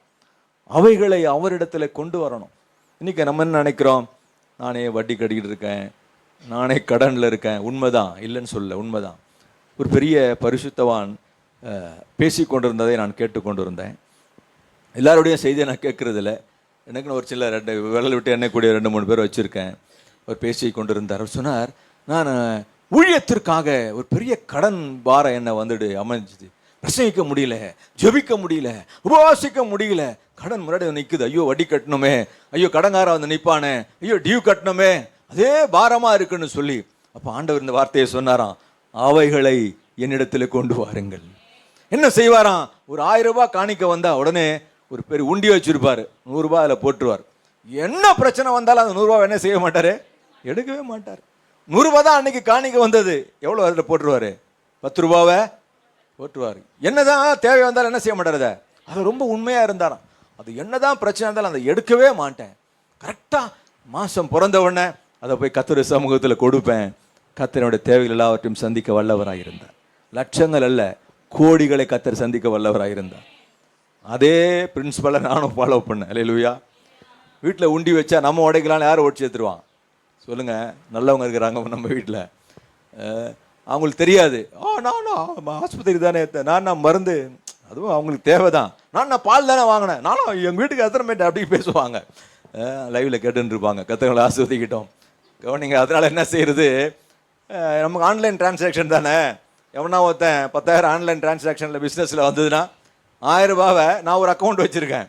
அவைகளை அவரிடத்துல கொண்டு வரணும். இன்னைக்கு நம்ம என்ன நினைக்கிறோம், நானே வட்டி கட்டிக்கிட்டு இருக்கேன், நானே கடனில் இருக்கேன். உண்மைதான், இல்லைன்னு சொல்ல, உண்மைதான். ஒரு பெரிய பரிசுத்தவான் பேசி கொண்டிருந்ததை நான் கேட்டுக்கொண்டிருந்தேன். எல்லாருடைய செய்தியை நான் கேட்கறதில்ல, எனக்குன்னு ஒரு சில 2 விரல் விட்டு எண்ணக்கூடிய 2-3 பேர் வச்சுருக்கேன். அவர் பேசி கொண்டிருந்தார். அவர் சொன்னார், நான் ஊழியத்திற்காக ஒரு பெரிய கடன் பாரம் என்ன வந்துடு அமைஞ்சிது, பிரசங்கிக்க முடியல, ஜெபிக்க முடியல, உபவாசிக்க முடியல, கடன் முன்னாடி நிற்குது. ஐயோ வட்டி கட்டணுமே, ஐயோ கடங்கார வந்து நிற்பானே, ஐயோ டியூ கட்டணுமே, அதே பாரமா இருக்குன்னு சொல்லி அப்ப ஆண்டவர் இந்த வார்த்தையை சொன்னாராம், அவைகளை என்னிடத்தில் கொண்டு வாருங்கள். என்ன செய்வாராம், ஒரு 1000 ரூபாய் காணிக்க வந்தா உடனே ஒரு பெரிய உண்டி வச்சிருப்பாரு, 100 ரூபாய் அதில் போட்டுருவார். என்ன பிரச்சனை வந்தாலும் அந்த 100 ரூபாய் என்ன செய்ய மாட்டாரு, எடுக்கவே மாட்டார். 100 ரூபாய் தான் அன்னைக்கு காணிக்க வந்தது, எவ்வளோ அதில் போட்டுருவாரு, 10 ரூபாவை போட்டுருவார். என்னதான் தேவை வந்தாலும் என்ன செய்ய மாட்டார், அது ரொம்ப உண்மையா இருந்தாராம். அது என்னதான் பிரச்சனை இருந்தாலும் அதை எடுக்கவே மாட்டேன். கரெக்டா மாசம் பிறந்த உடனே அதை போய் கர்த்தர் சமூகத்தில் கொடுப்பேன். கர்த்தருடைய தேவைகள் எல்லாவற்றையும் சந்திக்க வல்லவராக இருந்தார். லட்சங்கள் அல்ல, கோடிகளை கர்த்தர் சந்திக்க வல்லவராக இருந்தார். அதே பிரின்சிபலை நானும் ஃபாலோ பண்ணேன். அல்லேலூயா. வீட்டில் உண்டி வச்சா நம்ம உடைக்கலான்னு யாரும் ஓடி சேர்த்துருவான் சொல்லுங்க. நல்லவங்க இருக்கிறாங்க நம்ம வீட்டில், அவங்களுக்கு தெரியாது. நான் ஆஸ்பத்திரி தானே, நான் மருந்து, அதுவும் அவங்களுக்கு தேவைதான். நான் பால் தானே வாங்கினேன், நானும் எங்கள் வீட்டுக்கு எத்தனை மேட்டு அப்படி பேசுவாங்க. லைவில் கேட்டுன்னு இருப்பாங்க. கத்தவங்களை ஆஸ்வதிக்கிட்டோம் கவனிங்க. அதனால் என்ன செய்யறது, நமக்கு ஆன்லைன் டிரான்சாக்ஷன் தானே. எவனா ஒருத்தன் 10,000 ஆன்லைன் டிரான்சாக்ஷனில் பிஸ்னஸில் வந்ததுன்னா 1000 ரூபாவை நான் ஒரு அக்கௌண்ட் வச்சுருக்கேன்,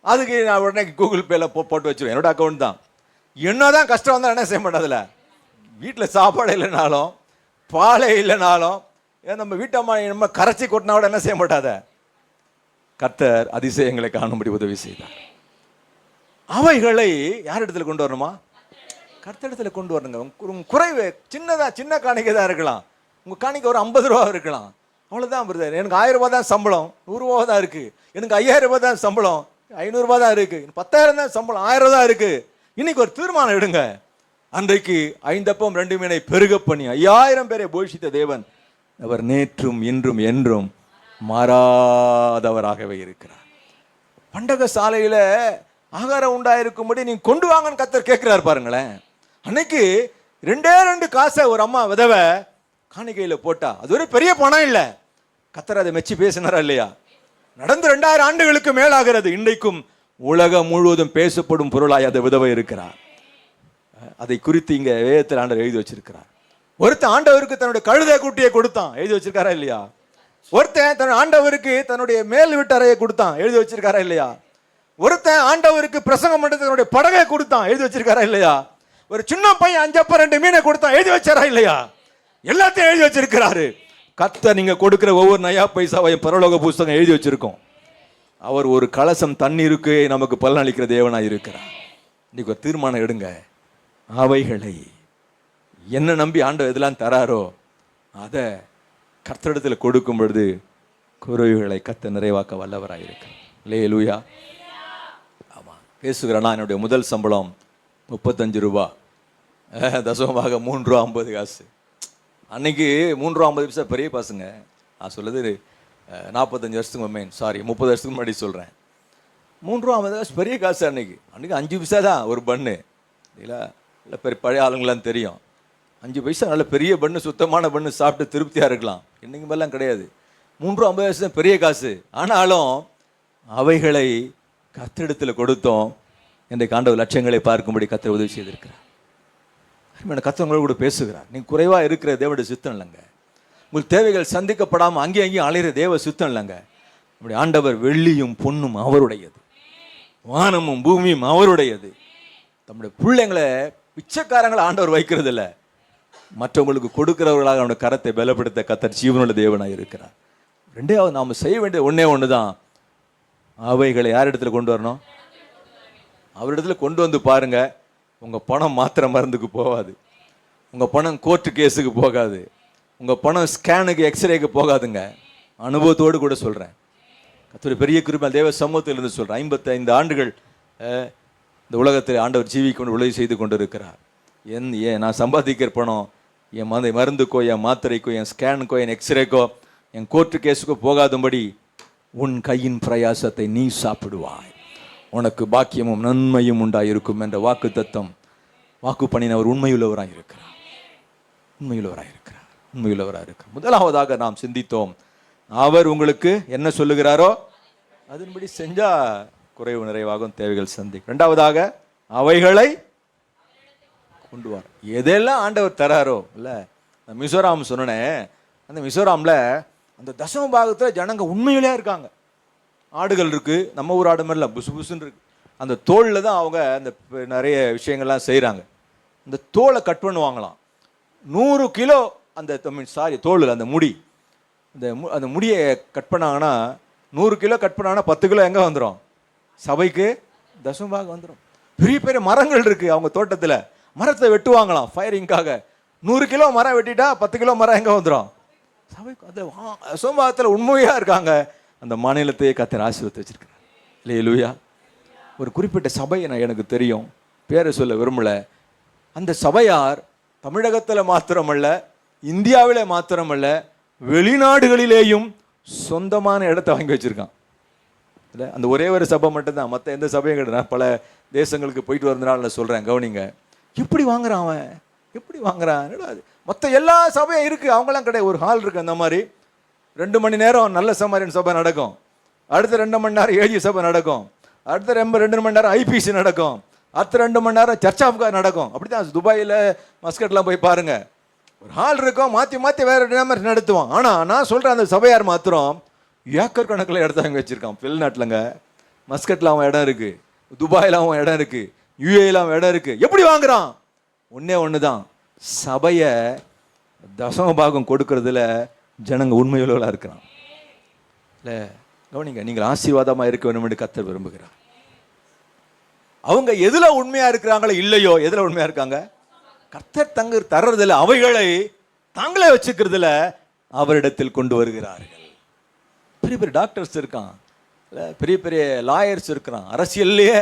அதுக்கு நான் உடனே கூகுள் பேயில் போட்டு வச்சுருவேன். என்னோட அக்கௌண்ட் தான். என்ன தான் கஷ்டம் வந்தால் என்ன செய்ய மாட்டேன். அதில் வீட்டில் சாப்பாடு இல்லைனாலும் பாலை இல்லைனாலும் நம்ம வீட்டம்மா நம்ம கரைச்சி கொட்டினா கூட என்ன செய்ய மாட்டாத. கர்த்தர் அதிசயங்களை காணும்படி உதவி செய்தார். அவைகளை யார் இடத்துல கொண்டு வரணுமா? கர்த்தரிடத்துல கொண்டு வரணுங்க. உங்க குறைவு சின்ன காணிக்கை தான் இருக்கலாம். உங்க காணிக்கை ஒரு 50 ரூபா இருக்கலாம், அவ்வளவுதான் பிரதர். எனக்கு 1000 ரூபாய் தான் சம்பளம், 100 ரூபா தான் இருக்கு. எனக்கு 5000 ரூபாய் தான் சம்பளம், 500 ரூபாய் தான் இருக்கு. 10,000 தான் சம்பளம், 1000 தான் இருக்கு. இன்னைக்கு ஒரு தீர்மானம் எடுங்க. அன்றைக்கு 5 அப்பம் 2 மீனை பெருக பண்ணி 5000 பேரை போஷித்த தேவன் அவர் நேற்றும் இன்றும் என்றும் மாறாதவராகவே இருக்கிறார். பண்டக சாலையில ஆகாரம் உண்டாயிருக்கும்படி நீங்க கொண்டு வாங்கன்னு கர்த்தர் கேட்கிறார் பாருங்களேன். அன்னைக்கு 2 காசை ஒரு அம்மா விதவை காணிக்கையில போட்டா அது ஒரு பெரிய பணம் இல்லை. கர்த்தர் அதை மெச்சி பேசினாரா இல்லையா? நடந்து 2000 ஆண்டுகளுக்கு மேலாகிறது. இன்றைக்கும் உலகம் முழுவதும் பேசப்படும் பொருளாய் அந்த விதவை இருக்கிறார். அதை குறித்து இங்க வேதத்தில் ஆண்டவர் எழுதி வச்சிருக்கிறார். ஒருத்தன் ஆண்டவருக்கு தன்னுடைய கழுதை குட்டியை கொடுத்தான், எழுதி வச்சிருக்காரா இல்லையா? ஒருத்தன் தன் ஆண்டவருக்கு தன்னுடைய மேல் வீட்டு அறையை கொடுத்தான், எழுதி வச்சிருக்காரா இல்லையா? ஒருத்தன் ஆண்டவருக்கு பிரசங்கம் பண்றது தன்னுடைய படகை கொடுத்தான், எழுதி வச்சிருக்காரா இல்லையா? ஒரு சின்ன பையன் 5 அப்பம் 2 மீனை கொடுத்தான், எழுதி வச்சாரா இல்லையா? எல்லாத்தையும் எழுதி வச்சிருக்கிறாரு. கர்த்தர் நீங்க கொடுக்கிற ஒவ்வொரு நயா பைசாவையும் பரலோக புஸ்தகம் எழுதி வச்சிருக்கோம். அவர் ஒரு கலசம் தண்ணீருக்கு நமக்கு பலனளிக்கிற தேவனாய் இருக்கிறார். இன்னைக்கு ஒரு தீர்மானம் எடுங்க. அவைகளை என்ன நம்பி ஆண்டவர் எதெல்லாம் தராரோ அதை கர்த்தரிடத்தில் கொடுக்கும் பொழுது குறைவுகளை கர்த்தர் நிறைவாக்க வல்லவராக இருக்கிறார். அல்லேலூயா. ஆமா, பேசுகிறேன்னா என்னுடைய முதல் சம்பளம் 35 ரூபா, தசமமாக 3 ரூபா 50 காசு. அன்னைக்கு 3 ரூபா 50 பைசா பெரிய காசுங்க. நான் சொல்லுது 45 வருஷத்துக்கு 30 வருஷத்துக்கு முன்னாடி சொல்கிறேன். 3 ரூபா 50 காசு பெரிய காசு. அன்னைக்கு 5 பைசா தான் ஒரு பண்ணு. இல்லை இல்லை, பெரிய பழைய ஆளுங்களாம் தெரியும். 5 பைசா நல்ல பெரிய பண்ணு, சுத்தமான பண்ணு சாப்பிட்டு திருப்தியாக இருக்கலாம். இன்னைக்கு மேலாம் கிடையாது. 3 ரூபா 50 காசு தான் பெரிய காசு. ஆனாலும் அவைகளை கர்த்தரிடத்தில் கொடுத்தோம். இன்றைக்கு ஆண்டவர் லட்சங்களை பார்க்கும்படி கர்த்தர் உதவி செய்திருக்கிறார். கர்த்தங்களோட கூட பேசுகிறார். நீங்க குறைவாக இருக்கிற தேவனுடைய சித்தம் இல்லைங்க. உங்களுக்கு தேவைகள் சந்திக்கப்படாமல் அங்கேயும் அலையிற தேவ சித்தம் இல்லைங்க. நம்முடைய ஆண்டவர் வெள்ளியும் பொன்னும் அவருடையது, வானமும் பூமியும் அவருடையது. நம்முடைய பிள்ளைங்களை பிச்சைக்காரங்களை ஆண்டவர் வைக்கிறது இல்லை, மற்றவங்களுக்கு கொடுக்கிறவர்களாக அவனுடைய கரத்தை பலப்படுத்த கர்த்தர் ஜீவனுள்ள தேவனாக இருக்கிறார். 2வது நாம் செய்ய வேண்டிய ஒன்று தான், அவைகளை யார் இடத்துல கொண்டு வரணும்? அவரிடத்துல கொண்டு வந்து பாருங்க. உங்கள் பணம் மாத்திரை மருந்துக்கு போகாது, உங்கள் பணம் கோர்ட்டு கேஸுக்கு போகாது, உங்கள் பணம் ஸ்கேனுக்கு எக்ஸ்ரேக்கு போகாதுங்க. அனுபவத்தோடு கூட சொல்கிறேன். கர்த்தருடைய பெரிய கிருபை தேவ சமூகத்திலிருந்து சொல்கிறேன். 55 ஆண்டுகள் இந்த உலகத்தில் ஆண்டவர் ஜீவிக்கொண்டு உதவி செய்து கொண்டு இருக்கிறார். நான் சம்பாதிக்கிற பணம் என் மருந்துக்கோ, என் மாத்திரைக்கோ, என் ஸ்கேனுக்கோ, என் எக்ஸ்ரேக்கோ, என் கோர்ட்டு கேஸுக்கோ போகாதபடி உன் கையின் பிரயாசத்தை நீ சாப்பிடுவாய், உனக்கு பாக்கியமும் நன்மையும் உண்டாயிருக்கும் என்ற வாக்கு தத்தம் வாக்கு பண்ணினவர் உண்மையுள்ளவராக இருக்கிறார். உண்மையுள்ளவராக இருக்கிறார். முதலாவதாக நாம் சிந்தித்தோம், அவர் உங்களுக்கு என்ன சொல்லுகிறாரோ அதன்படி செஞ்சா குறைவு நிறைவாகும், தேவைகள் சந்திக்கும். 2வதாக அவைகளை கொண்டு வர. எதெல்லாம் ஆண்டவர் தராரோ இல்லை. மிசோராம் சொன்னேன். அந்த மிசோராமில் அந்த தசம பாகத்தில் ஜனங்க உண்மையிலே இருக்காங்க. ஆடுகள் இருக்கு, நம்ம ஊர் ஆடு மாதிரிலாம் புசு புசுன்னு இருக்கு. அந்த தோளில் தான் அவங்க அந்த நிறைய விஷயங்கள்லாம் செய்கிறாங்க. அந்த தோலை கட் பண்ணுவாங்களாம். 100 கிலோ அந்த தோல், அந்த முடி, அந்த முடியை கட் பண்ணாங்கன்னா 100 கிலோ கட் பண்ணாங்கன்னா 10 கிலோ எங்கே வந்துடும்? சபைக்கு தசமபாகம் வந்துடும். பெரிய பெரிய மரங்கள் இருக்கு அவங்க தோட்டத்தில், மரத்தை வெட்டுவாங்களாம் ஃபயரிங்காக. 100 கிலோ மரம் வெட்டிட்டா 10 கிலோ மரம் எங்கே வந்துடும்? சபைக்கு. அந்த தசமபாகத்தில் உண்மையாக இருக்காங்க. அந்த மாநிலத்தையே கர்த்தர் ஆசீர்வதித்து வச்சிருக்கிறார். அல்லேலூயா. ஒரு குறிப்பிட்ட சபையை நான் எனக்கு தெரியும், பேரை சொல்ல விரும்பல. அந்த சபையார் தமிழகத்தில் மாத்திரமல்ல, இந்தியாவிலே மாத்திரமல்ல, வெளிநாடுகளிலேயும் சொந்தமான இடத்தை வாங்கி வச்சிருக்கான். இல்லை, அந்த ஒரே ஒரு சபை மட்டும்தான், மற்ற எந்த சபையும் கிடையாது. நான் பல தேசங்களுக்கு போயிட்டு வரதுனால நான் சொல்கிறேன், கவனிங்க. எப்படி வாங்குறான் அவன்? எப்படி வாங்குறான்? மற்ற எல்லா சபையும் இருக்குது, அவங்களாம் கிடையாது. ஒரு ஹால் இருக்குது, அந்த மாதிரி 2 மணி நேரம் நல்ல சமாரியன் சபை நடக்கும், அடுத்த 2 மணி நேரம் ஏஜி சபை நடக்கும், அடுத்த 2 மணி நேரம் ஐபிசி நடக்கும், அடுத்த 2 மணி நேரம் சர்ச் ஆஃப் காட் நடக்கும். அப்படி தான் துபாயில் மஸ்கட்லாம் போய் பாருங்கள். ஒரு ஹால் இருக்கும், மாற்றி மாற்றி வேறு மாதிரி நடத்துவான். ஆனால் நான் சொல்கிறேன், அந்த சபையார் மாத்திரம் ஏக்கர் கணக்கில் இடத்த அங்கே வச்சுருக்கான். வெளிநாட்டிலங்க மஸ்கட்டில் அவன் இடம் இருக்குது, துபாயில் அவன் இடம் இருக்குது, யூஏயில் அவன் இடம் இருக்குது. எப்படி வாங்குறான்? ஒன்றே ஒன்று தான், சபையை தசம பாகம் கொடுக்கறதுல ஜனங்க உண்மையுள்ளவர்களாக இருக்கிறான். இல்லை கவனிங்க, நீங்கள் ஆசீர்வாதமாக இருக்க வேண்டும் என்று கர்த்தர் விரும்புகிறார். அவங்க எதுல உண்மையா இருக்கிறாங்களோ இல்லையோ, எதுல உண்மையா இருக்காங்க? கர்த்தர் தங்க தர்றதில்ல, அவைகளை தாங்களே வச்சுக்கிறதுல அவரிடத்தில் கொண்டு வருகிறார்கள். பெரிய பெரிய டாக்டர்ஸ் இருக்கான், பெரிய பெரிய லாயர்ஸ் இருக்கிறான். அரசியல்லையே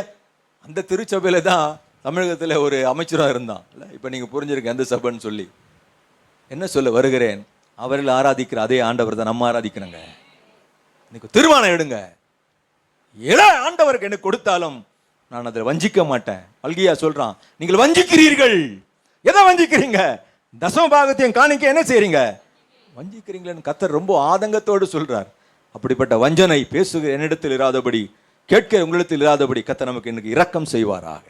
அந்த திருச்சபையில தான் தமிழகத்தில் ஒரு அமைச்சராக இருந்தான். இல்லை இப்போ நீங்கள் புரிஞ்சிருக்க எந்த சபைன்னு சொல்லி. என்ன சொல்ல வருகிறேன், அவர்கள் ஆராதிக்கிற அதே ஆண்டவர் தான் நம்ம ஆராதிக்கிறோங்க. இன்னைக்கு தீர்மானம் எடுங்க, எதை ஆண்டவருக்கு எனக்கு கொடுத்தாலும் நான் அதில் வஞ்சிக்க மாட்டேன். அல்கியா சொல்றான், நீங்கள் வஞ்சிக்கிறீர்கள். எதை வஞ்சிக்கிறீங்க? தசம பாகத்தையும் காணிக்க என்ன செய்றீங்க? வஞ்சிக்கிறீங்களேன்னு கர்த்தர் ரொம்ப ஆதங்கத்தோடு சொல்றார். அப்படிப்பட்ட வஞ்சனை பேசுகிற என்னிடத்தில் இராதபடி, கேட்கிற உங்களிடத்தில் இராதபடி கர்த்தர் நமக்கு இன்னைக்கு இரக்கம் செய்வாராக,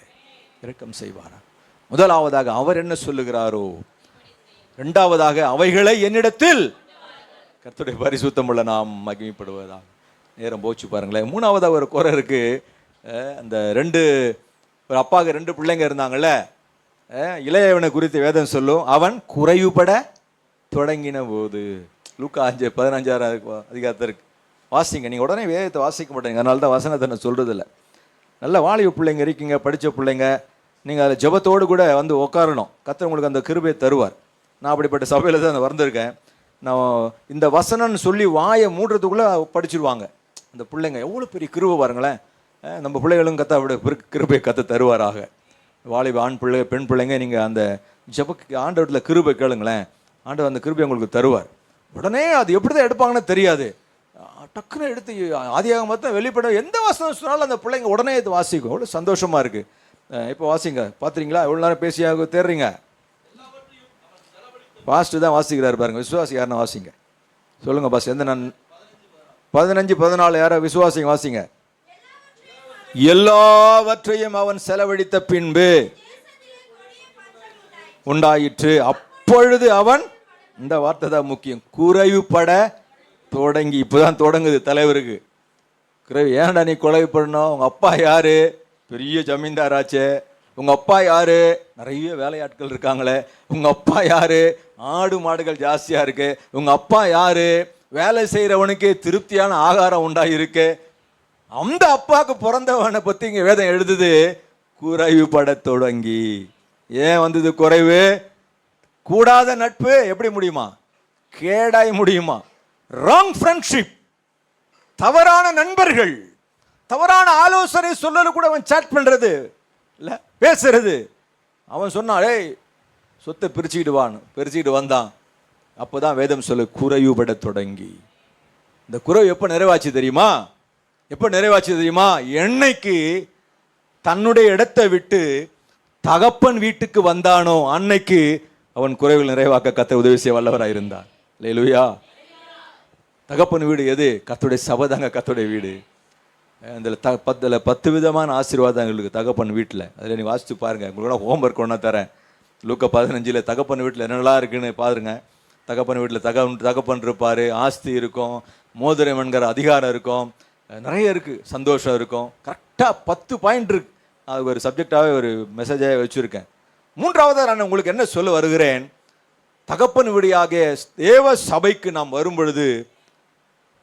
இரக்கம் செய்வாராக. முதலாவதாக அவர் என்ன சொல்லுகிறாரோ, இரண்டாவதாக அவைகளை என்னிடத்தில் கர்த்தருடைய பரிசுத்தமுள்ள நாம் மகிமைப்படுவதாக. நேரம் போச்சு பாருங்களேன். மூணாவதாக ஒரு குறை இருக்கு. அந்த ஒரு அப்பாவுக்கு 2 பிள்ளைங்க இருந்தாங்கல்ல, இளையவனை குறித்து வேதம் சொல்லும், அவன் குறைவுபட தொடங்கின போது. லூக்கா 5:15 அதிகாரத்திற்கு வாசிங்க. நீங்கள் உடனே வேதத்தை வாசிக்க மாட்டீங்க, அதனால தான் வசனத்தை நான் சொல்கிறதில்ல. நல்ல வாலிப பிள்ளைங்க இருக்கீங்க, படித்த பிள்ளைங்க, நீங்கள் அதில் ஜெபத்தோடு கூட வந்து உட்காரணும். கர்த்தர் உங்களுக்கு அந்த கிருபையை தருவார். நான் அப்படிப்பட்ட சபையில் தான் வந்திருக்கேன். நான் இந்த வசனம்னு சொல்லி வாயை மூடுறதுக்குள்ளே படிச்சிருவாங்க அந்த பிள்ளைங்க. எவ்வளோ பெரிய கிருபை பாருங்களேன். நம்ம பிள்ளைகளும் கத்த அப்படி கிருபையை கற்று தருவாராக. வாலிப ஆண் பிள்ளை பெண் பிள்ளைங்க, நீங்கள் அந்த ஜெபக்கு ஆண்டவரில் கிருபை கேளுங்களேன், ஆண்டவர் அந்த கிருபை உங்களுக்கு தருவார். உடனே அது எப்படி தான் எடுப்பாங்கன்னு தெரியாது, டக்குன்னு எடுத்து ஆதியாகமத்தை வெளிப்பட எந்த வசனம் சொன்னாலும் அந்த பிள்ளைங்க உடனே இது வாசிக்கும். எவ்வளோ சந்தோஷமாக இருக்குது. இப்போ வாசிங்க, பார்த்துறீங்களா? எவ்வளோ நேரம் பேசியாக தேடுறீங்க? பாஸ்ட்டு தான் வாசிக்கிறாரு பாருங்க. விசுவாசி யாருன்னா வாசிங்க, சொல்லுங்க பாஸ். எந்த நான் 15-14 யாரோ விசுவாசிங்க வாசிங்க. எல்லாவற்றையும் அவன் செலவழித்த பின்பு உண்டாயிற்று, அப்பொழுது அவன், இந்த வார்த்தை தான் முக்கியம், குறைவுபட தொடங்கி. இப்போதான் தொடங்குது தலைவருக்கு குறைவு. ஏன்டா நீ குறைவுபடணும்? உங்க அப்பா யாரு? பெரிய ஜமீன்தாராச்சே. உங்க அப்பா யாரு? நிறைய வேலையாட்கள் இருக்காங்களே. உங்க அப்பா யாரு? ஆடு மாடுகள் ஜாஸ்தியா இருக்கு. உங்க அப்பா யாரு? வேலை செய்யறவனுக்கு திருப்தியான ஆகாரம் உண்டாயிருக்கு. அந்த அப்பாவுக்கு பிறந்தவனை பத்தி இங்க வேதம் எழுதுது, குறைவுபட தொடங்கி. ஏன் வந்தது குறைவு? கூடாத நட்பு எப்படி முடியுமா? கேடாய் முடியுமா? ராங் ஃப்ரெண்ட்ஷிப், தவறான நண்பர்கள், தவறான ஆலோசனை சொல்லல கூட அவன் சாட் பண்றது இல்ல, பேசுறது. அவன் சொன்னான், ஏய் சொத்தை பிரிச்சுக்கிட்டு வந்தான். அப்போதான் வேதம் சொல்லு, குறைவுபட தொடங்கி. இந்த குறைவு எப்போ நிறைவாச்சு தெரியுமா? எப்போ நிறைவாச்சு தெரியுமா? என்னைக்கு தன்னுடைய இடத்தை விட்டு தகப்பன் வீட்டுக்கு வந்தானோ அன்னைக்கு அவன் குறைவில் நிறைவாக்க கர்த்தர் உதவி செய்ய வல்லவராக இருந்தார். அல்லேலூயா. தகப்பன் வீடு எது? கர்த்தருடைய சபை தாங்க கர்த்தருடைய வீடு. அதில் 10 விதமான ஆசீர்வாதங்களுக்கு தகப்பன் வீட்டில். அதில் நீ வாசித்து பாருங்க. உங்களுக்கு ஹோம்ஒர்க் ஒன்றா தரேன். லூக்கா 15 தகப்பன் வீட்டில் என்னெல்லாம் இருக்குன்னு பாருங்க. தகப்பன் வீட்டில் தகப்பன் இருப்பார், ஆஸ்தி இருக்கும், மோதிரம் என்கிற அதிகாரம் இருக்கும், நிறைய இருக்குது, சந்தோஷம் இருக்கும். கரெக்டாக 10 பாயிண்ட் இருக்கு. அது ஒரு சப்ஜெக்டாகவே ஒரு மெசேஜாக வச்சுருக்கேன். மூன்றாவதாக நான் உங்களுக்கு என்ன சொல்ல வருகிறேன், தகப்பன் வீடியாக தேவ சபைக்கு நாம் வரும் பொழுது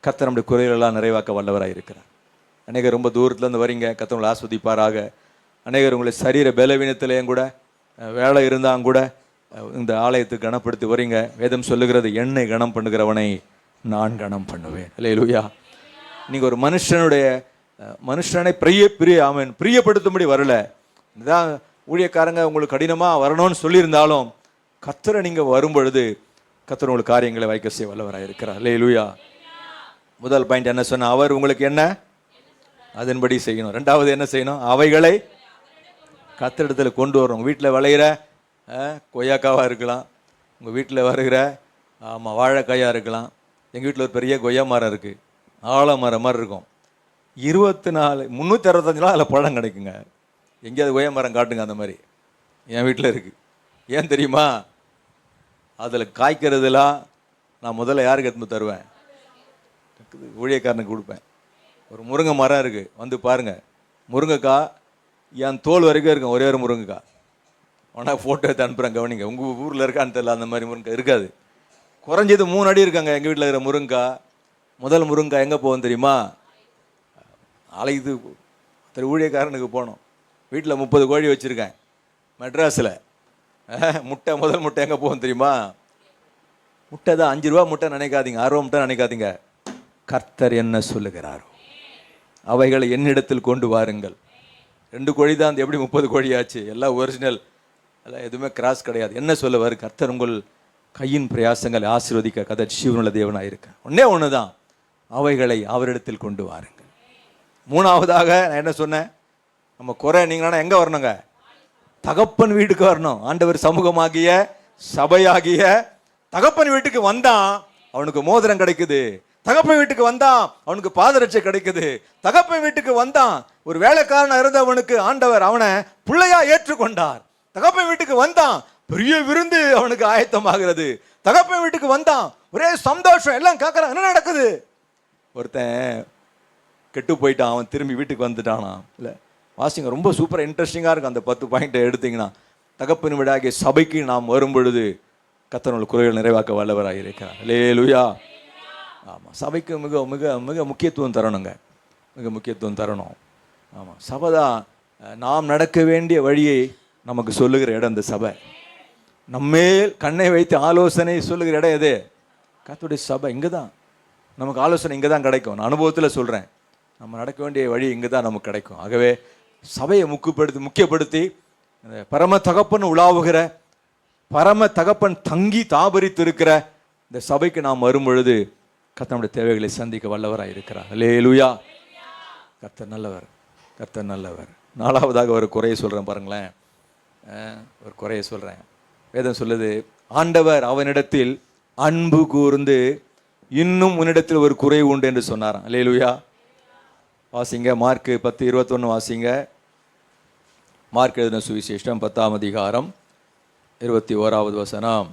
கர்த்தர் நம்முடைய குறைகளெல்லாம் நிறைவாக்க வல்லவராக இருக்கிறார். அநேகர் ரொம்ப தூரத்துலேருந்து வரீங்க, கர்த்தர் உங்களை ஆஸ்வதிப்பாராக. அநேகர் உங்களை சரீர பலவீனத்திலேயும் கூட வேலை இருந்தாங்க கூட இந்த ஆலயத்துக்கு கனப்படுத்தி வரீங்க. வேதம் சொல்லுகிறது, என்னை கனம் பண்ணுகிறவனை நான் கனம் பண்ணுவேன். அல்லேலூயா. நீங்கள் ஒரு மனுஷனை பிரியப்படுத்தும்படி வரல. இதுதான் ஊழியக்காரங்க உங்களுக்கு கடினமாக வரணும்னு சொல்லியிருந்தாலும் கர்த்தரை நீங்கள் வரும் பொழுது கர்த்தர் உங்களுக்கு காரியங்களை வைக்க செய்ய வல்லவராக இருக்கிறார். அல்லேலூயா. முதல் பாயிண்ட் என்ன சொன்ன? அவர் உங்களுக்கு என்ன அதன்படி செய்யணும். ரெண்டாவது என்ன செய்யணும்? அவைகளை கர்த்தரிடத்தில் கொண்டு வரணும். வீட்டில் விளையிற கொய்யாக்காவாக இருக்கலாம், உங்கள் வீட்டில் வருகிற வாழைக்காயாக இருக்கலாம். எங்கள் வீட்டில் ஒரு பெரிய கொய்யா மரம் இருக்குது, ஆலமரம் மாதிரி இருக்கும். 365 நாள் அதில் பழம் கிடைக்குங்க. எங்கேயாவது கொய்யா மரம் காட்டுங்க, அந்த மாதிரி என் வீட்டில் இருக்குது. ஏன் தெரியுமா? அதில் காய்க்கிறதுலாம் நான் முதல்ல யாருக்கு எடுத்து தருவேன்? ஊழியக்காரனுக்கு கொடுப்பேன். ஒரு முருங்கை மரம் இருக்குது, வந்து பாருங்கள். முருங்கைக்காய் என் தோல் வரைக்கும் இருக்கும், ஒரே ஒரு முருங்கைக்காய். ஆனால் ஃபோட்டோ எடுத்து அனுப்புகிறேன், கவனிங்க. உங்கள் ஊரில் இருக்கான்னு தெரியல, அந்த மாதிரி முருங்கை இருக்காது. குறைஞ்சது 3 அடி இருக்காங்க எங்கள் வீட்டில் இருக்கிற முருங்கைக்காய். முதல் முருங்கைக்காய் எங்கே போகும் தெரியுமா? அழைத்து ஊழியக்காரனுக்கு போனோம். வீட்டில் 30 கோழி வச்சுருக்கேன் மெட்ராஸில். முதல் முட்டை எங்கே போகும் தெரியுமா? முட்டை தான் 5 ரூபா முட்டை நினைக்காதீங்க, 6 ரூபா முட்டை நினைக்காதீங்க. கர்த்தர் என்ன சொல்லுகிறாரோ அவைகளை என்னிடத்தில் கொண்டு வாருங்கள். 2 கோழி தான், அந்த எப்படி 30 கோழி ஆச்சு? எல்லாம் ஒரிஜினல், எல்லாம் எதுவுமே கிராஸ் கிடையாது. என்ன சொல்லுவார்? கர்த்தர் உங்கள் கையின் பிரயாசங்களை ஆசீர்வதிக்க கர்த்தர் ஜீவனுள்ள தேவனாக இருக்க. ஒன்று தான், அவைகளை அவரிடத்தில் கொண்டு வாருங்கள். 3ஆவதாக நான் என்ன சொன்னேன்? நம்ம குறை நீங்களானா எங்கே வரணுங்க? தகப்பன் வீட்டுக்கு வரணும். ஆண்டவர் சமூகமாகிய சபையாகிய தகப்பன் வீட்டுக்கு வந்தான் அவனுக்கு மோதிரம் கிடைக்குது. தகப்பன் வீட்டுக்கு வந்தான் அவனுக்கு பாதரட்சை கிடைக்குது. தகப்பன் வீட்டுக்கு வந்தான் ஒரு வேலைக்காரனா இருந்தவனுக்கு ஆண்டவர் அவனை பிள்ளையா ஏற்றுக்கொண்டார். தகப்பன் வீட்டுக்கு வந்தான் பெரிய விருந்து அவனுக்கு ஆயத்தமாகிறது. தகப்பன் வீட்டுக்கு வந்தான் ஒரே சந்தோஷம். எல்லாம் கேட்கறான், என்ன நடக்குது? ஒருத்தன் கெட்டு போயிட்டான், அவன் திரும்பி வீட்டுக்கு வந்துட்டானா? இல்லை, வாசிங்க, ரொம்ப சூப்பராக இன்ட்ரெஸ்டிங்காக இருக்கும். அந்த 10 பாயிண்ட்டை எடுத்தீங்கன்னா, தகப்பன் வீடாகிய சபைக்கு நாம் வரும் பொழுது கர்த்தர் குறைகள் நிறைவாக்க வல்லவராக இருக்கிறார். அல்லேலூயா. ஆமாம், சபைக்கு மிக மிக மிக முக்கியத்துவம் தரணுங்க, மிக முக்கியத்துவம் தரணும். ஆமாம், சபை தான் நாம் நடக்க வேண்டிய வழியை நமக்கு சொல்லுகிற இடம். இந்த சபை நம்மேல் கண்ணை வைத்து ஆலோசனை சொல்லுகிற இடம் எது? கர்த்தருடைய சபை. இங்கே தான் நமக்கு ஆலோசனை, இங்கே தான் கிடைக்கும். நான் அனுபவத்தில் சொல்கிறேன், நம்ம நடக்க வேண்டிய வழி இங்கே தான் நமக்கு கிடைக்கும். ஆகவே சபையை முக்கியப்படுத்தி பரம தகப்பன் உலாவுகிற, பரம தகப்பன் தங்கி தாபரித்து இருக்கிற இந்த சபைக்கு நாம் வரும் பொழுது கர்த்தருடைய தேவைகளை சந்திக்க வல்லவராக இருக்கிறார். அல்லேலூயா. கர்த்தர் நல்லவர், கர்த்தர் நல்லவர். 4ஆவதாக ஒரு குறையை சொல்கிறேன் பாருங்களேன், ஒரு குறையை சொல்கிறேன். வேதம் சொல்லுது, ஆண்டவர் அவனிடத்தில் அன்பு கூர்ந்து இன்னும் உன்னிடத்தில் ஒரு குறை உண்டு என்று சொன்னாராம். அல்லேலூயா. வாசிங்க, மார்க் 10:21 வாசிங்க. மார்க் எழுதின சுவிசேஷம் 10ஆம் அதிகாரம் 21வது வசனம்.